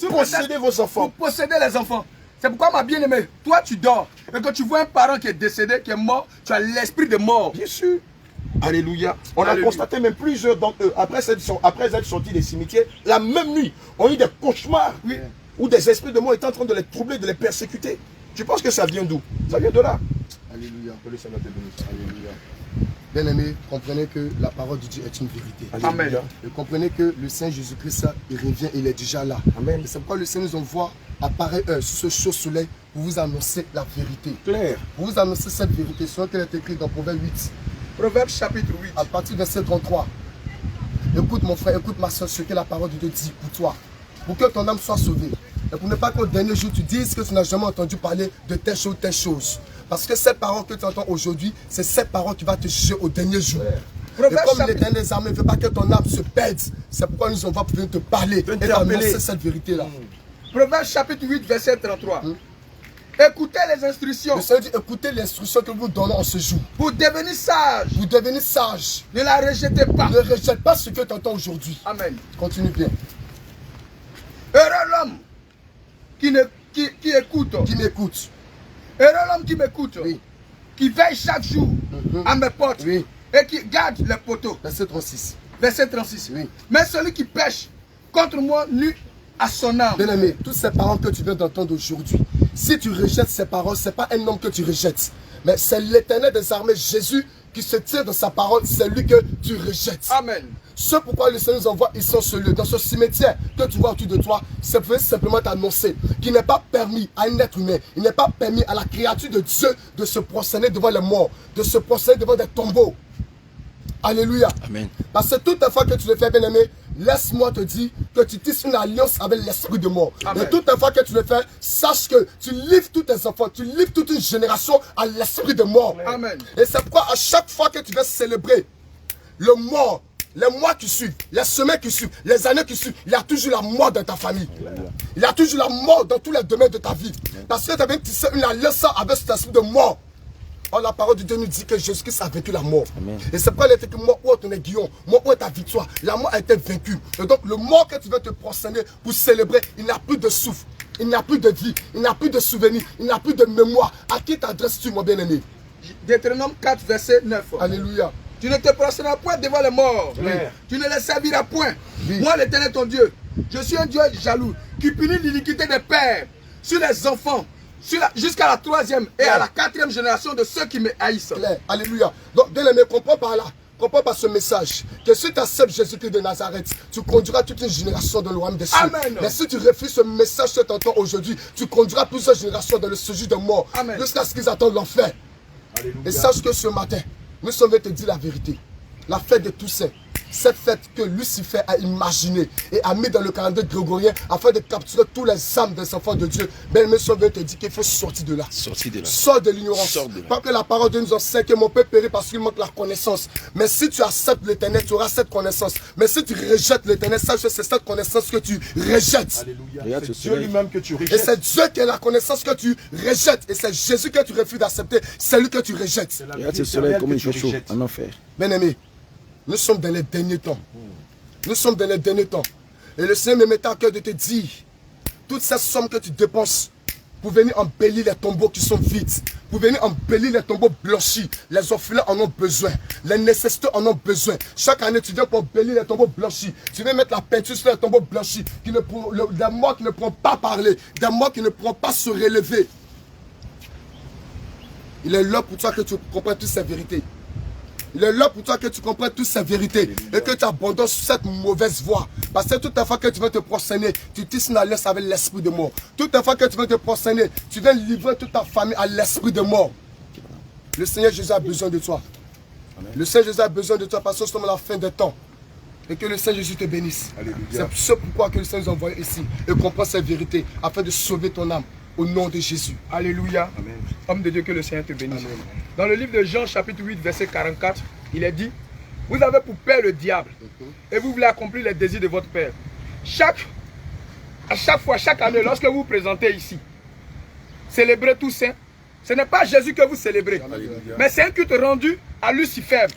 S3: Possédez vos enfants.
S1: Pour posséder les enfants. C'est pourquoi, ma bien-aimée, toi tu dors. Et quand tu vois un parent qui est décédé, qui est mort, tu as l'esprit de mort.
S3: Bien sûr. Alléluia. On a constaté même plusieurs d'entre eux, après être sortis des cimetières, la même nuit, ont eu des cauchemars où des esprits de mort étaient en train de les troubler, de les persécuter. Tu penses que ça vient d'où? Ça vient de là.
S4: Alléluia. Alléluia. Bien-aimés, comprenez que la parole de Dieu est une vérité.
S1: Amen.
S4: Et comprenez que le Seigneur Jésus-Christ, il revient, il est déjà là.
S3: Amen.
S4: Et c'est pourquoi le Seigneur nous envoie apparaître sur ce chaud soleil pour vous annoncer la vérité.
S3: Clair.
S4: Pour vous annoncer cette vérité, ce qu'elle est écrite dans Proverbe 8.
S1: Proverbe chapitre 8.
S4: À partir du verset 33. Écoute mon frère, écoute ma soeur, ce que la parole de Dieu dit pour toi. Pour que ton âme soit sauvée. Et pour ne pas qu'au dernier jour tu dises que tu n'as jamais entendu parler de telle chose. Parce que cette parole que tu entends aujourd'hui, c'est cette parole qui va te juger au dernier jour. Et comme l'Éternel des armées ne veut pas que ton âme se perde, c'est pourquoi nous on va pouvoir te parler et t'annoncer cette vérité-là.
S1: Proverbe chapitre 8, verset 33. Écoutez les instructions.
S4: Le Seigneur dit, écoutez l'instruction que nous donnons en ce jour.
S1: Pour devenir sage.
S4: Vous devenez sage.
S1: Ne la rejetez pas.
S4: Ne rejette pas ce que tu entends aujourd'hui.
S1: Amen.
S4: Continue bien.
S1: Heureux l'homme qui écoute.
S4: Qui m'écoute.
S1: Heureux l'homme qui m'écoute.
S4: Oui.
S1: Qui veille chaque jour à mes portes.
S4: Oui.
S1: Et qui garde les poteaux.
S4: Verset 36.
S1: Verset 36.
S4: Oui.
S1: Mais celui qui pêche contre moi nuit à son âme.
S4: Bien-aimé, toutes ces paroles que tu viens d'entendre aujourd'hui, si tu rejettes ces paroles, ce n'est pas un homme que tu rejettes. Mais c'est l'Éternel des armées, Jésus, qui se tient de sa parole, c'est lui que tu rejettes.
S1: Amen.
S4: Ce pourquoi le Seigneur nous envoie ici en ce lieu, dans ce cimetière que tu vois autour de toi, c'est pour simplement t'annoncer qu'il n'est pas permis à un être humain, il n'est pas permis à la créature de Dieu de se prosterner devant les morts, de se prosterner devant des tombeaux. Alléluia.
S2: Amen.
S4: Parce que toute fois que tu le fais, bien-aimé, laisse-moi te dire que tu tisses une alliance avec l'esprit de mort.
S1: Amen.
S4: Et toute fois que tu le fais, sache que tu livres tous tes enfants, tu livres toute une génération à l'esprit de mort.
S1: Amen.
S4: Et c'est pourquoi à chaque fois que tu vas célébrer le mort, les mois qui suivent, les semaines qui suivent, les années qui suivent, il y a toujours la mort dans ta famille. Il y a toujours la mort dans tous les domaines de ta vie. Parce que tu as bien tissé une alliance avec cet esprit de mort. Or, la parole de Dieu nous dit que Jésus-Christ a vaincu la mort. Amen. Et c'est pourquoi il est écrit, mort où est ton aiguillon, mort où est ta victoire. La mort a été vaincue. Et donc, le mort que tu veux te prosterner pour célébrer, il n'a plus de souffle, il n'a plus de vie, il n'a plus de souvenir, il n'a plus de mémoire. À qui t'adresses-tu, mon bien-aimé?
S1: Deutéronome 4, verset 9.
S4: Alléluia.
S1: Tu ne te prosterneras point devant les morts.
S3: Oui.
S1: Tu ne les serviras point.
S4: Oui.
S1: Moi, l'Éternel ton Dieu, je suis un Dieu jaloux qui punit l'iniquité des pères sur les enfants, jusqu'à la 3e et à la 4e génération de ceux qui me haïssent.
S4: Claire. Alléluia. Donc, bien-aimé, comprends par là. Comprends par ce message que si tu acceptes Jésus-Christ de Nazareth, tu conduiras toute une génération dans le royaume des cieux.
S1: Amen.
S4: Mais si tu refuses ce message que tu entends aujourd'hui, tu conduiras plusieurs générations dans le séjour de mort.
S1: Amen.
S4: Jusqu'à ce qu'ils attendent l'enfer. Et sache que ce matin, nous sommes venus te dire la vérité. La fête de Toussaint, cette fête que Lucifer a imaginée et a mis dans le calendrier grégorien afin de capturer tous les âmes des enfants de Dieu. Ben, nous sommes venus te dire qu'il faut sortir de là.
S2: Sortir de là.
S4: Sors de l'ignorance. Pas que la parole de Dieu nous enseigne que mon peuple périt parce qu'il manque la connaissance. Mais si tu acceptes l'Éternel, tu auras cette connaissance. Mais si tu rejettes l'Éternel, sache que c'est cette connaissance que tu rejettes.
S3: Alléluia. C'est Dieu lui-même que tu
S4: Et
S3: rejettes.
S4: c'est Dieu qui est la connaissance que tu rejettes. Et c'est Jésus que tu refuses d'accepter. C'est lui que tu rejettes.
S2: Regarde ce soleil comme il fait chaud en enfer.
S4: Bien-aimé, nous sommes dans les derniers temps. Nous sommes dans les derniers temps. Et le Seigneur me met à cœur de te dire, toute cette somme que tu dépenses pour venir embellir les tombeaux qui sont vides, pour venir embellir les tombeaux blanchis. Les orphelins en ont besoin, les nécessiteux en ont besoin. Chaque année, tu viens pour embellir les tombeaux blanchis. Tu viens mettre la peinture sur les tombeaux blanchis, des morts qui ne pourront pas parler, des morts qui ne pourront pas se relever. Il est là pour toi que tu comprennes toutes ces vérités. Il est là pour toi que tu comprennes toutes ces vérités et que tu abandonnes cette mauvaise voie. Parce que toute la fois que tu veux te prosterner, tu tisses une alliance avec l'esprit de mort. Toute la fois que tu veux te prosterner, tu viens livrer toute ta famille à l'esprit de mort. Le Seigneur Jésus a besoin de toi. Amen. Le Seigneur Jésus a besoin de toi parce que nous sommes à la fin des temps. Et que le Seigneur Jésus te bénisse. C'est ce pourquoi que le Seigneur nous envoie ici et comprend ces vérités afin de sauver ton âme. Au nom de Jésus.
S1: Alléluia.
S3: Amen.
S1: Homme de Dieu, que le Seigneur te bénisse.
S4: Amen.
S1: Dans le livre de Jean, chapitre 8, verset 44, il est dit, vous avez pour père le diable et vous voulez accomplir les désirs de votre père. À chaque fois, chaque année, lorsque vous vous présentez ici, célébrez tous saints, ce n'est pas Jésus que vous célébrez, mais c'est un culte rendu à Lucifer.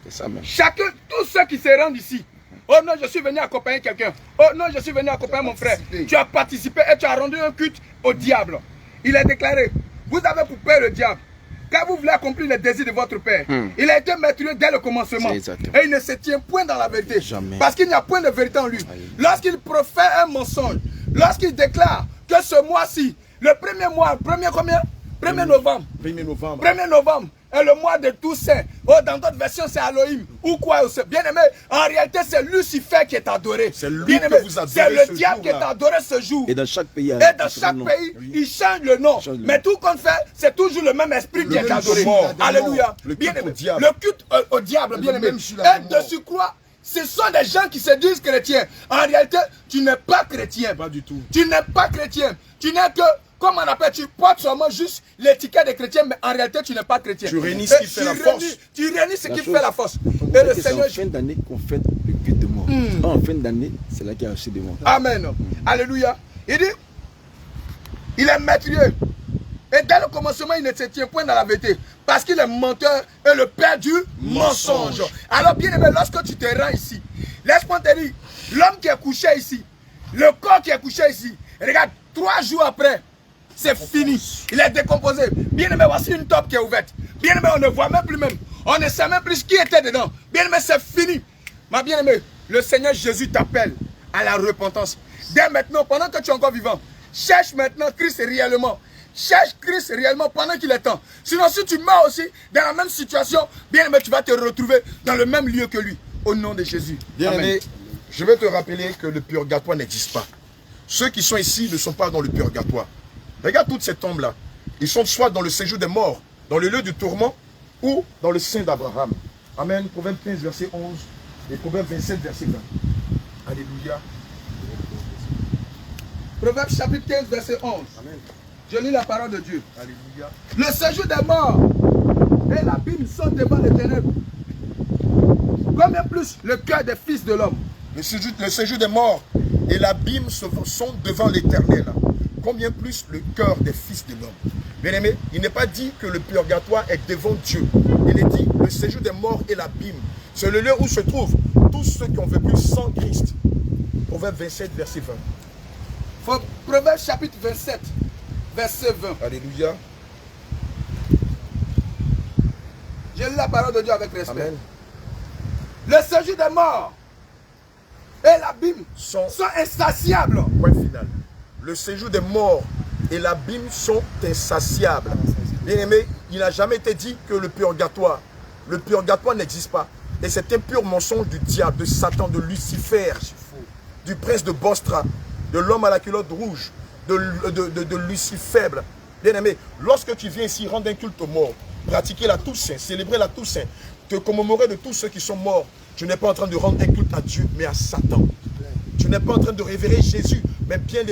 S2: C'est ça même.
S1: Chacun, tous ceux qui se rendent ici, oh non, je suis venu accompagner quelqu'un. Oh non, je suis venu accompagner mon frère. Tu as participé et tu as rendu un culte au diable. Il est déclaré, vous avez pour père le diable. Quand vous voulez accomplir les désirs de votre père, il a été maîtrisé dès le commencement. Et il ne se tient point dans la vérité.
S2: Jamais.
S1: Parce qu'il n'y a point de vérité en lui. Lorsqu'il profère un mensonge, lorsqu'il déclare que ce mois-ci, le premier mois, premier combien? 1er novembre.
S3: 1er novembre.
S1: 1er novembre est le mois de Toussaint. Oh, dans d'autres versions, c'est Elohim. Ou quoi? Bien aimé, en réalité, c'est Lucifer qui est adoré.
S3: C'est lui
S1: bien aimé,
S3: que vous adorez.
S1: C'est le
S3: ce
S1: diable qui est adoré ce jour.
S2: Et dans chaque pays,
S1: Et dans chaque pays, il change le nom. Mais tout qu'on fait, c'est toujours le même esprit qui est adoré. Alléluia.
S3: Le
S1: Bien
S3: culte
S1: aimé,
S3: au diable.
S1: le culte au diable, bien aimé. Et de surcroît, ce sont des gens qui se disent chrétiens. En réalité, tu n'es pas chrétien.
S3: Pas du tout.
S1: Tu n'es pas chrétien. Tu n'es que, comme on appelle, tu portes seulement juste l'étiquette de chrétien, mais en réalité, tu n'es pas chrétien.
S3: Tu réunis ce qui fait la force.
S1: Tu réunis ce qui fait la force. Et le Seigneur.
S2: C'est en fin d'année qu'on fait le culte de mort. En fin d'année, c'est là qu'il y a aussi des morts.
S1: Amen. Alléluia. Il dit, il est maîtrieux. Et dès le commencement, il ne se tient point dans la vérité. Parce qu'il est menteur et le père du mensonge. Alors, bien aimé, lorsque tu te rends ici, laisse-moi te dire, l'homme qui est couché ici, le corps qui est couché ici, regarde, 3 jours après, c'est fini. Il est décomposé. Bien aimé, voici une taupe qui est ouverte. Bien aimé, on ne voit même plus même. On ne sait même plus qui était dedans. Bien aimé, c'est fini. Ma bien aimé, le Seigneur Jésus t'appelle à la repentance. Dès maintenant, pendant que tu es encore vivant, cherche maintenant Christ réellement. Cherche Christ réellement pendant qu'il est temps. Sinon, si tu meurs aussi dans la même situation, bien aimé, tu vas te retrouver dans le même lieu que lui. Au nom de Jésus.
S3: Bien aimé, je vais te rappeler que le purgatoire n'existe pas. Ceux qui sont ici ne sont pas dans le purgatoire. Regarde toutes ces tombes-là. Ils sont soit dans le séjour des morts, dans le lieu du tourment, ou dans le sein d'Abraham. Amen. Proverbe 15, verset 11 et Proverbe 27, verset 20. Alléluia.
S1: Proverbe chapitre 15, verset 11.
S3: Amen.
S1: Je lis la parole de Dieu.
S3: Alléluia.
S1: Le séjour des morts et l'abîme sont devant les ténèbres. Combien plus le cœur des fils de l'homme?
S3: Le séjour des morts et l'abîme sont devant l'Éternel. Combien plus le cœur des fils de l'homme. Bien aimé, il n'est pas dit que le purgatoire est devant Dieu. Il est dit le séjour des morts et l'abîme. C'est le lieu où se trouvent tous ceux qui ont vécu sans Christ. Proverbe 27, verset 20.
S1: Proverbe chapitre 27, verset 20.
S3: Alléluia.
S1: Je lis la parole de Dieu avec respect.
S3: Amen.
S1: Le séjour des morts et l'abîme
S3: sont
S1: insatiables.
S3: Point final. Le séjour des morts et l'abîme sont insatiables. Bien aimé, il n'a jamais été dit que le purgatoire n'existe pas. Et c'est un pur mensonge du diable, de Satan, de Lucifer, du prince de Bostra, de l'homme à la culotte rouge, de Lucifer. Bien aimé, lorsque tu viens ici rendre un culte aux morts, pratiquer la Toussaint, célébrer la Toussaint, te commémorer de tous ceux qui sont morts, tu n'es pas en train de rendre un culte à Dieu, mais à Satan. Tu n'es pas en train de révérer Jésus, mais bien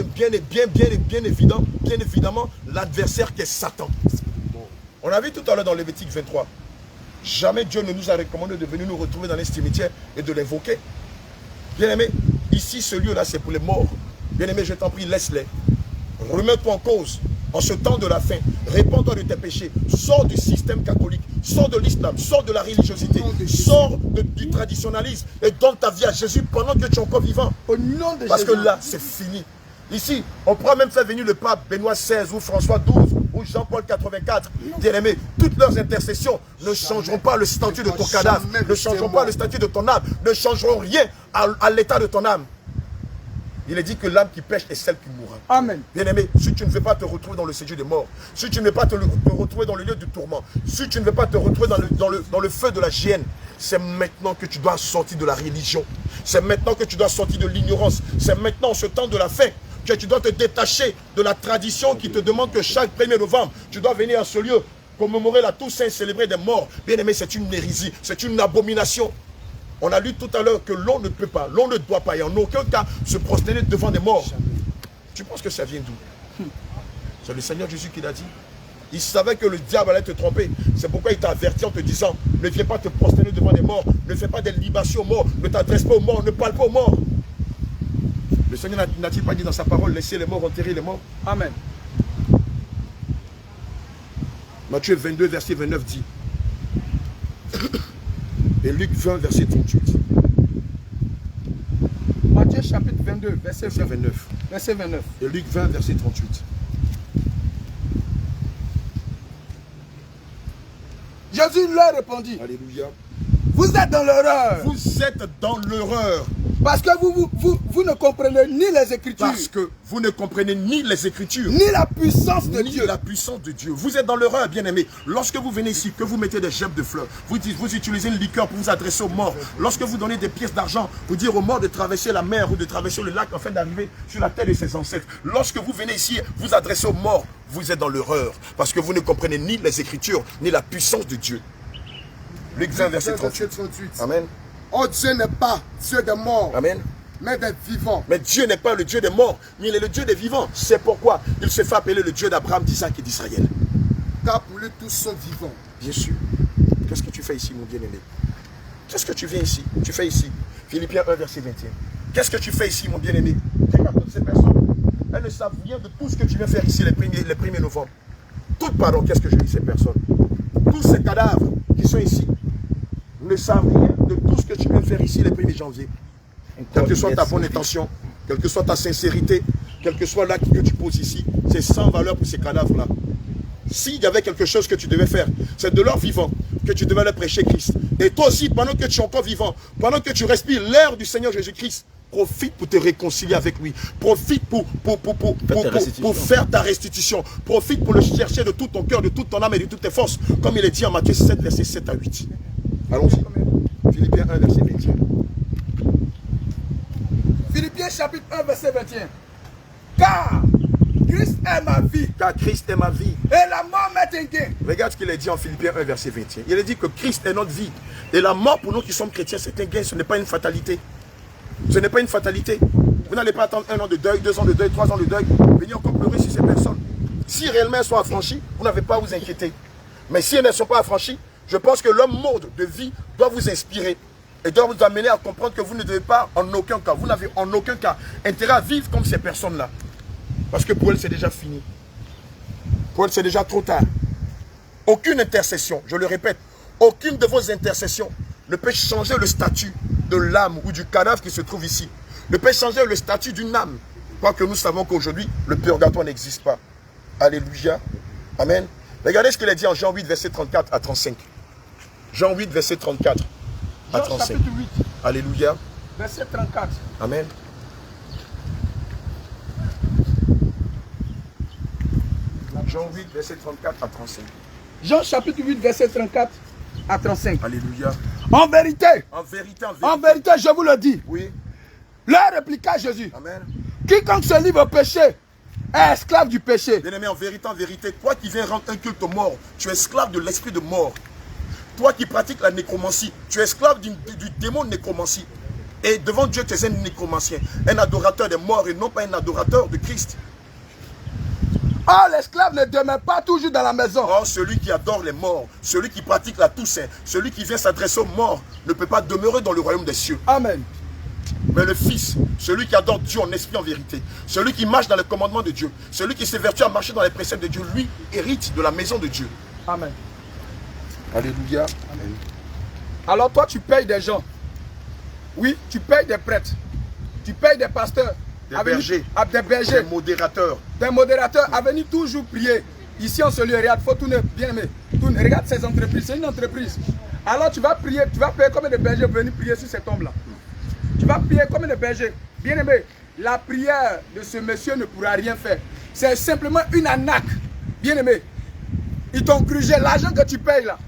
S3: évidemment, l'adversaire qui est Satan. On a vu tout à l'heure dans Lévitique 23, jamais Dieu ne nous a recommandé de venir nous retrouver dans les cimetières et de l'invoquer. Bien aimé, ici ce lieu-là c'est pour les morts. Bien aimé, je t'en prie, laisse-les. Remets-toi en cause. En ce temps de la fin, répands-toi de tes péchés. Sors du système catholique, sors de l'islam, sors de la religiosité, sors du traditionnalisme et donne ta vie à Jésus pendant que tu es encore vivant.
S1: Au nom de
S3: Parce
S1: Jésus.
S3: que là, c'est fini. Ici, on pourra même faire venir le pape Benoît XVI ou François XII ou Jean-Paul 84. Bien-aimé, toutes leurs intercessions ne changeront pas le statut de ton cadavre, ne changeront pas le statut de ton âme, ne changeront rien à l'état de ton âme. Il est dit que l'âme qui pêche est celle qui mourra.
S1: Amen.
S3: Bien-aimé, si tu ne veux pas te retrouver dans le séjour des morts, si tu ne veux pas te retrouver dans le lieu du tourment, si tu ne veux pas te retrouver dans le feu de la géhenne, c'est maintenant que tu dois sortir de la religion. C'est maintenant que tu dois sortir de l'ignorance. C'est maintenant, en ce temps de la fin, que tu dois te détacher de la tradition qui te demande que chaque 1er novembre, tu dois venir à ce lieu commémorer la Toussaint, célébrer des morts. Bien-aimé, c'est une hérésie, c'est une abomination. On a lu tout à l'heure que l'on ne peut pas, l'on ne doit pas, et en aucun cas se prosterner devant des morts. Tu penses que ça vient d'où? C'est le Seigneur Jésus qui l'a dit. Il savait que le diable allait te tromper. C'est pourquoi il t'a averti en te disant, ne viens pas te prosterner devant des morts, ne fais pas des libations aux morts, ne t'adresse pas aux morts, ne parle pas aux morts. Le Seigneur n'a-t-il pas dit dans sa parole, laissez les morts enterrer les morts?
S1: Amen.
S3: Matthieu 22, verset 29 dit. Et Luc 20, verset 38.
S1: Matthieu chapitre 22, verset
S3: 29.
S1: Verset 29.
S3: Et Luc 20, verset 38.
S1: Jésus leur répondit.
S3: Alléluia.
S1: Vous êtes dans l'erreur.
S3: Vous êtes dans l'erreur.
S1: Parce que vous ne comprenez ni les Écritures.
S3: Parce que vous ne comprenez ni les Écritures.
S1: Ni la puissance de
S3: ni
S1: Dieu.
S3: La puissance de Dieu. Vous êtes dans l'erreur, bien-aimé. Lorsque vous venez ici, que vous mettez des gerbes de fleurs, vous utilisez une liqueur pour vous adresser aux morts. Lorsque vous donnez des pièces d'argent pour dire aux morts de traverser la mer ou de traverser le lac afin d'arriver sur la terre de ses ancêtres. Lorsque vous venez ici, vous adressez aux morts, vous êtes dans l'erreur. Parce que vous ne comprenez ni les Écritures, ni la puissance de Dieu. Luc 20, verset 38. Amen.
S4: Oh, Dieu n'est pas Dieu des morts.
S3: Amen.
S4: Mais des vivants.
S3: Mais Dieu n'est pas le Dieu des morts, mais il est le Dieu des vivants. C'est pourquoi il se fait appeler le Dieu d'Abraham, d'Isaac et d'Israël.
S4: Car pour lui, tous sont vivants.
S3: Bien sûr. Qu'est-ce que tu fais ici, mon bien-aimé? Qu'est-ce que tu viens ici? Tu fais ici. Philippiens 1, verset 21. Qu'est-ce que tu fais ici, mon bien-aimé? Regarde toutes ces personnes. Elles ne savent rien de tout ce que tu viens faire ici les 1er novembre. Toutes, pardon, qu'est-ce que je dis, ces personnes? Tous ces cadavres qui sont ici ne savent rien de tout ce que tu viens faire ici les 1er janvier. Quelle que soit ta bonne intention, quelle que soit ta sincérité, quel que soit l'acte que tu poses ici, c'est sans valeur pour ces cadavres-là. S'il y avait quelque chose que tu devais faire, c'est de leur vivant que tu devais leur prêcher Christ. Et toi aussi, pendant que tu es encore vivant, pendant que tu respires l'air du Seigneur Jésus-Christ, profite pour te réconcilier avec lui. Profite pour faire ta restitution. Profite pour le chercher de tout ton cœur, de toute ton âme et de toutes tes forces. Comme il est dit en Matthieu 7, verset 7 à 8. Allons-y. Philippiens 1, verset 21.
S1: Philippiens chapitre 1, verset 21. Car Christ est ma vie.
S3: Car Christ est ma vie.
S1: Et la mort m'est un gain.
S3: Regarde ce qu'il est dit en Philippiens 1, verset 21. Il est dit que Christ est notre vie. Et la mort pour nous qui sommes chrétiens, c'est un gain, ce n'est pas une fatalité. Ce n'est pas une fatalité. Vous n'allez pas attendre 1 an de deuil, 2 ans de deuil, 3 ans de deuil, venir encore pleurer sur ces personnes. Si réellement elles sont affranchies, vous n'avez pas à vous inquiéter. Mais si elles ne sont pas affranchies, je pense que leur mode de vie doit vous inspirer et doit vous amener à comprendre que vous ne devez pas en aucun cas, vous n'avez en aucun cas intérêt à vivre comme ces personnes-là. Parce que pour elles, c'est déjà fini. Pour elles, c'est déjà trop tard. Aucune intercession, je le répète, aucune de vos intercessions ne peut changer le statut de l'âme ou du cadavre qui se trouve ici. Ne peut changer le statut d'une âme. Quoique nous savons qu'aujourd'hui, le purgatoire n'existe pas. Alléluia. Amen. Regardez ce qu'il a dit en Jean 8, verset 34 à 35. Jean 8, verset 34 à 35.
S1: Chapitre 8.
S3: Alléluia.
S1: Verset 34.
S3: Amen. Jean 8, verset 34 à 35.
S1: Jean chapitre 8, verset 34 à 35.
S3: Alléluia.
S1: En vérité,
S3: en vérité,
S1: je vous le dis.
S3: Oui.
S1: Leur répliqua Jésus.
S3: Amen.
S1: Quiconque se livre au péché est esclave du péché.
S3: Bien-aimé, en vérité, toi qui viens rendre un culte aux morts, tu es esclave de l'esprit de mort. Toi qui pratiques la nécromancie, tu es esclave du démon de nécromancie. Et devant Dieu, tu es un nécromancien, un adorateur des morts et non pas un adorateur de Christ.
S1: Or, l'esclave ne demeure pas toujours dans la maison.
S3: Or, celui qui adore les morts, celui qui pratique la Toussaint, celui qui vient s'adresser aux morts, ne peut pas demeurer dans le royaume des cieux.
S1: Amen.
S3: Mais le Fils, celui qui adore Dieu en esprit en vérité, celui qui marche dans les commandements de Dieu, celui qui s'évertue à marcher dans les préceptes de Dieu, lui hérite de la maison de Dieu.
S1: Amen.
S3: Alléluia. Amen.
S1: Alors toi, tu payes des gens. Oui, tu payes des prêtres. Tu payes des pasteurs. des bergers, des modérateurs à venir toujours prier. Ici on se lui regarde, il faut tourner, bien aimé. Tourne, regarde ces entreprises, c'est une entreprise. Alors tu vas prier, tu vas payer combien de bergers pour venir prier sur cette tombe-là? Tu vas prier combien de bergers? Bien aimé, la prière de ce monsieur ne pourra rien faire. C'est simplement une arnaque. Bien aimé, ils t'ont grugé l'argent que tu payes là.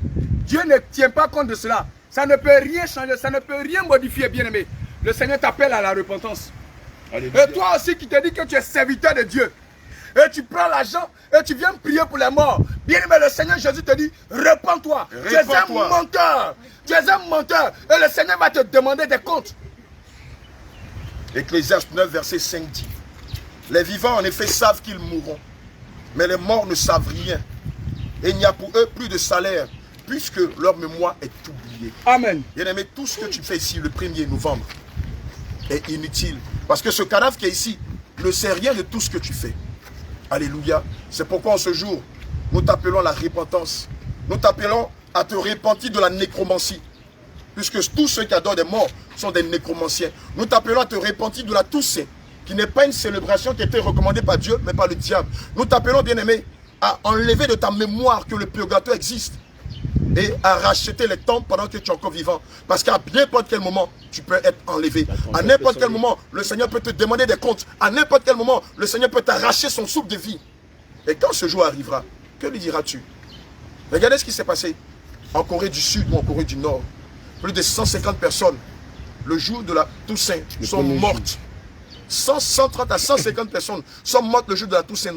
S1: Dieu ne tient pas compte de cela. Ça ne peut rien changer, ça ne peut rien modifier, bien aimé. Le Seigneur t'appelle à la repentance. Alléluia. Et toi aussi qui te dis que tu es serviteur de Dieu, et tu prends l'argent et tu viens prier pour les morts. Bien aimé, le Seigneur Jésus te dit, repens-toi. Tu es un menteur. Tu es un menteur. Et le Seigneur va te demander des comptes.
S3: Ecclésiaste 9, verset 5 dit, les vivants en effet savent qu'ils mourront, mais les morts ne savent rien. Et il n'y a pour eux plus de salaire, puisque leur mémoire est oubliée.
S1: Amen.
S3: Bien aimé, tout ce que tu fais ici le 1er novembre est inutile. Parce que ce cadavre qui est ici ne sait rien de tout ce que tu fais. Alléluia. C'est pourquoi en ce jour, nous t'appelons à la repentance. Nous t'appelons à te repentir de la nécromancie. Puisque tous ceux qui adorent des morts sont des nécromanciens. Nous t'appelons à te repentir de la Toussaint, qui n'est pas une célébration qui a été recommandée par Dieu, mais par le diable. Nous t'appelons, bien-aimé, à enlever de ta mémoire que le purgatoire existe et à racheter les temps pendant que tu es encore vivant. Parce qu'à n'importe quel moment, tu peux être enlevé. À n'importe quel moment, le Seigneur peut te demander des comptes. À n'importe quel moment, le Seigneur peut t'arracher son souffle de vie. Et quand ce jour arrivera, que lui diras-tu? Regardez ce qui s'est passé en Corée du Sud ou en Corée du Nord. Plus de 150 personnes, le jour de la Toussaint, sont mortes. 130 à 150 personnes sont mortes le jour de la Toussaint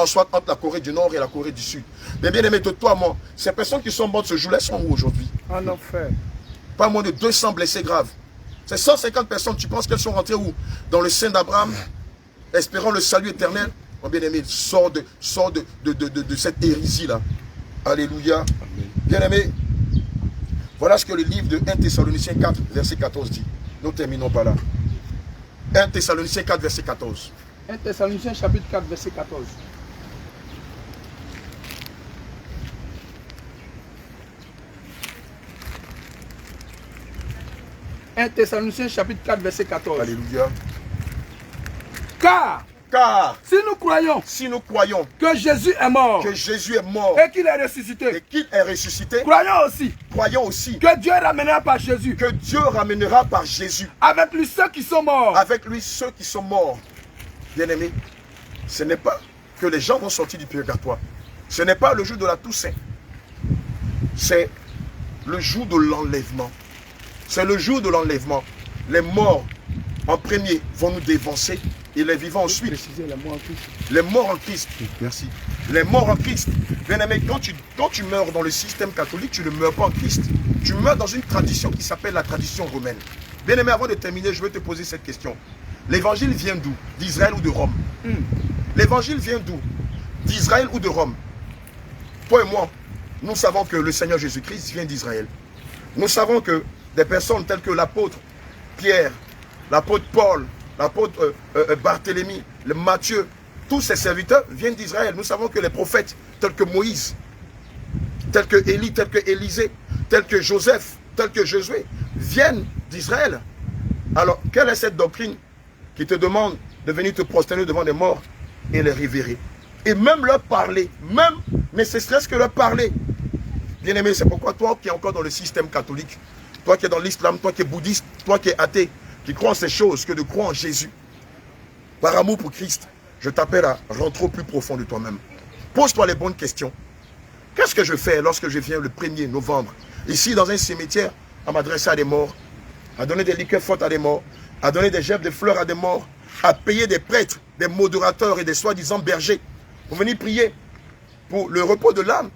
S3: soit entre la Corée du Nord et la Corée du Sud. Mais bien aimé, de toi, moi, ces personnes qui sont mortes ce jour-là sont où aujourd'hui?
S1: En enfer.
S3: Pas moins de 200 blessés graves. Ces 150 personnes, tu penses qu'elles sont rentrées où? Dans le sein d'Abraham, espérant le salut éternel. Mon bien aimé, sors de cette hérésie-là. Alléluia. Bien aimé, voilà ce que le livre de 1 Thessaloniciens 4, verset 14 dit. Nous terminons par là. 1 Thessaloniciens 4, verset 14.
S1: 1 Thessaloniciens chapitre 4, verset 14. « 1 Thessaloniciens chapitre 4, verset 14. »
S3: Alléluia.
S1: Car si nous croyons que Jésus est mort, et qu'il est ressuscité, croyons aussi que Dieu ramènera par Jésus, avec lui ceux qui sont morts.
S3: Bien aimé, ce n'est pas que les gens vont sortir du purgatoire. Ce n'est pas le jour de la Toussaint. C'est le jour de l'enlèvement. C'est le jour de l'enlèvement. Les morts en premier vont nous dévancer. Et les vivants ensuite. Les morts en Christ. Merci. Les morts en Christ. Bien aimé, quand tu meurs dans le système catholique, tu ne meurs pas en Christ. Tu meurs dans une tradition qui s'appelle la tradition romaine. Bien aimé, avant de terminer, je vais te poser cette question. L'évangile vient d'où? D'Israël ou de Rome? L'évangile vient d'où? D'Israël ou de Rome? Toi et moi, nous savons que le Seigneur Jésus-Christ vient d'Israël. Nous savons que des personnes telles que l'apôtre Pierre, l'apôtre Paul, l'apôtre Barthélemy, le Matthieu, tous ces serviteurs viennent d'Israël. Nous savons que les prophètes tels que Moïse, tels que Élie, tels que Élisée, tels que Joseph, tels que Josué, viennent d'Israël. Alors, quelle est cette doctrine qui te demande de venir te prosterner devant des morts et les révérer? Et même leur parler, même, mais ce serait ce que leur parler. Bien aimé, c'est pourquoi toi qui es encore dans le système catholique, toi qui es dans l'islam, toi qui es bouddhiste, toi qui es athée, qui croit en ces choses que de croire en Jésus, par amour pour Christ, je t'appelle à rentrer au plus profond de toi-même. Pose-toi les bonnes questions. Qu'est-ce que je fais lorsque je viens le 1er novembre, ici dans un cimetière, à m'adresser à des morts, à donner des liqueurs fortes à des morts, à donner des gerbes de fleurs à des morts, à payer des prêtres, des modérateurs et des soi-disant bergers pour venir prier pour le repos de l'âme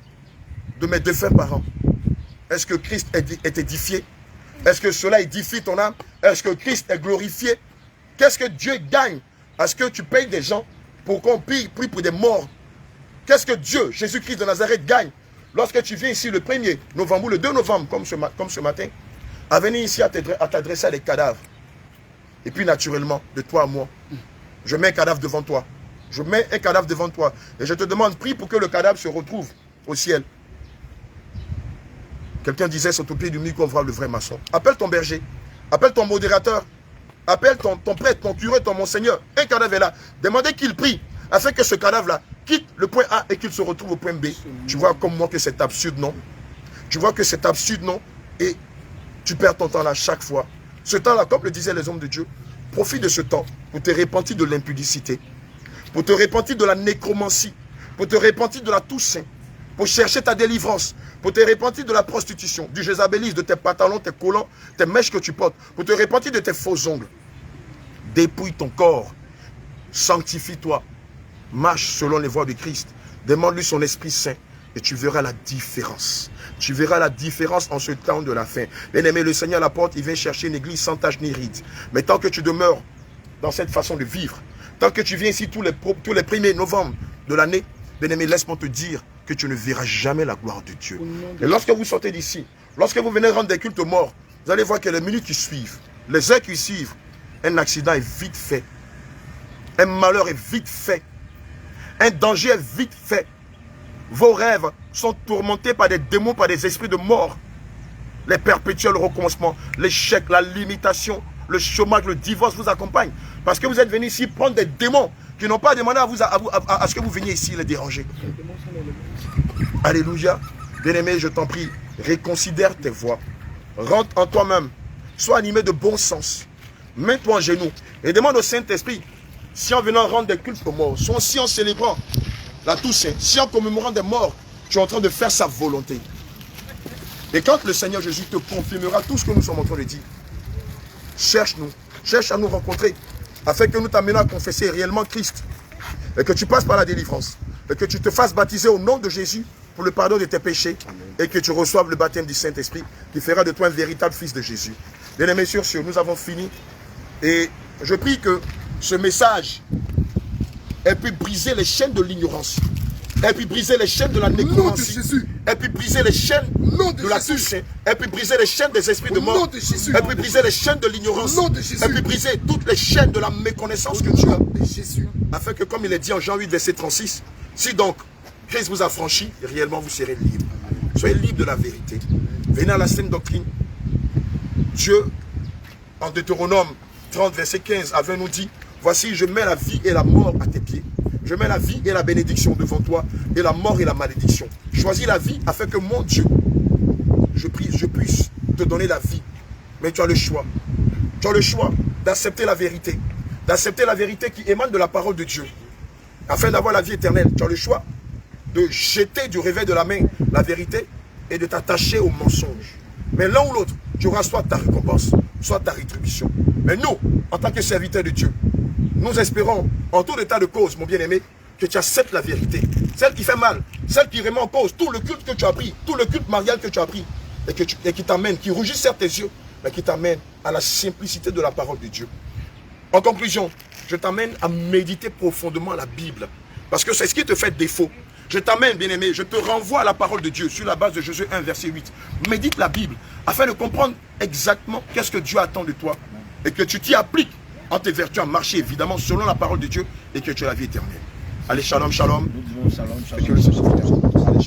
S3: de mes défunts parents? Est-ce que Christ est édifié? Est-ce que cela édifie ton âme? Est-ce que Christ est glorifié? Qu'est-ce que Dieu gagne? Est-ce que tu payes des gens pour qu'on prie pour des morts? Qu'est-ce que Dieu, Jésus-Christ de Nazareth, gagne lorsque tu viens ici le 1er novembre ou le 2 novembre, comme ce matin, à venir ici à t'adresser à des cadavres? Et puis naturellement, de toi à moi, je mets un cadavre devant toi. Je mets un cadavre devant toi. Et je te demande, prie pour que le cadavre se retrouve au ciel. Quelqu'un disait, c'est au pied du mur qu'on voit le vrai maçon. Appelle ton berger, appelle ton modérateur, appelle ton prêtre, ton curé, ton monseigneur. Un cadavre est là. Demandez qu'il prie afin que ce cadavre-là quitte le point A et qu'il se retrouve au point B. Tu vois comme moi que c'est absurde, non? Tu vois que c'est absurde, non? Et tu perds ton temps là chaque fois. Ce temps-là, comme le disaient les hommes de Dieu, profite de ce temps pour te repentir de l'impudicité, pour te repentir de la nécromancie, pour te repentir de la Toussaint, pour chercher ta délivrance, pour te repentir de la prostitution, du jézabélisme, de tes pantalons, tes collants, tes mèches que tu portes, pour te repentir de tes faux ongles. Dépouille ton corps, sanctifie-toi, marche selon les voies de Christ, demande-lui son Esprit Saint et tu verras la différence. Tu verras la différence en ce temps de la fin. Bien-aimé, le Seigneur à la porte, il vient chercher une église sans tache ni ride. Mais tant que tu demeures dans cette façon de vivre, tant que tu viens ici tous les 1er novembre de l'année, bien-aimé, laisse-moi te dire que tu ne verras jamais la gloire de Dieu. Et lorsque vous sortez d'ici, lorsque vous venez rendre des cultes morts, vous allez voir que les minutes qui suivent, les heures qui suivent, un accident est vite fait. Un malheur est vite fait. Un danger est vite fait. Vos rêves sont tourmentés par des démons, par des esprits de mort. Les perpétuels recommencements, l'échec, la limitation, le chômage, le divorce vous accompagnent. Parce que vous êtes venus ici prendre des démons qui n'ont pas demandé à ce que vous veniez ici les déranger. Alléluia. Bien-aimé, je t'en prie, reconsidère tes voies. Rentre en toi-même. Sois animé de bon sens. Mets-toi en genoux et demande au Saint-Esprit, si en venant rendre des cultes aux morts, si en célébrant la Toussaint, si en commémorant des morts, tu es en train de faire sa volonté. Et quand le Seigneur Jésus te confirmera tout ce que nous sommes en train de dire, cherche-nous, cherche à nous rencontrer, afin que nous t'amenions à confesser réellement Christ, et que tu passes par la délivrance, et que tu te fasses baptiser au nom de Jésus pour le pardon de tes péchés, et que tu reçoives le baptême du Saint-Esprit, qui fera de toi un véritable fils de Jésus. Bien-aimés, sur ce, nous avons fini, et je prie que ce message ait pu briser les chaînes de l'ignorance, ait pu briser les chaînes de la nécromancie, ait pu briser les chaînes de la Toussaint, ait pu briser les chaînes des esprits de mort, ait pu briser les chaînes de l'ignorance, ait pu briser toutes les chaînes de la méconnaissance que tu as, afin que, comme il est dit en Jean 8, verset 36, si donc Christ vous a franchi, réellement vous serez libre. Soyez libre de la vérité. Venez à la saine doctrine. Dieu, en Deutéronome 30, verset 15, avait nous dit, voici, je mets la vie et la mort à tes pieds. Je mets la vie et la bénédiction devant toi, et la mort et la malédiction. Choisis la vie afin que mon Dieu, je puisse te donner la vie. Mais tu as le choix. Tu as le choix d'accepter la vérité. D'accepter la vérité qui émane de la parole de Dieu. Afin d'avoir la vie éternelle, tu as le choix de jeter du revers de la main la vérité et de t'attacher au mensonge. Mais l'un ou l'autre, tu auras soit ta récompense, soit ta rétribution. Mais nous, en tant que serviteurs de Dieu, nous espérons, en tout état de cause, mon bien-aimé, que tu acceptes la vérité. Celle qui fait mal, celle qui remet en cause tout le culte que tu as pris, tout le culte marial que tu as pris, et qui t'amène, qui rougit certes tes yeux, mais qui t'amène à la simplicité de la parole de Dieu. En conclusion, je t'amène à méditer profondément la Bible, parce que c'est ce qui te fait défaut. Je t'amène, bien-aimé, je te renvoie à la parole de Dieu sur la base de Josué 1, verset 8. Médite la Bible afin de comprendre exactement qu'est-ce que Dieu attend de toi et que tu t'y appliques en tes vertus à marcher évidemment selon la parole de Dieu et que tu aies la vie éternelle. Allez, shalom, shalom.
S2: Nous disons shalom, shalom.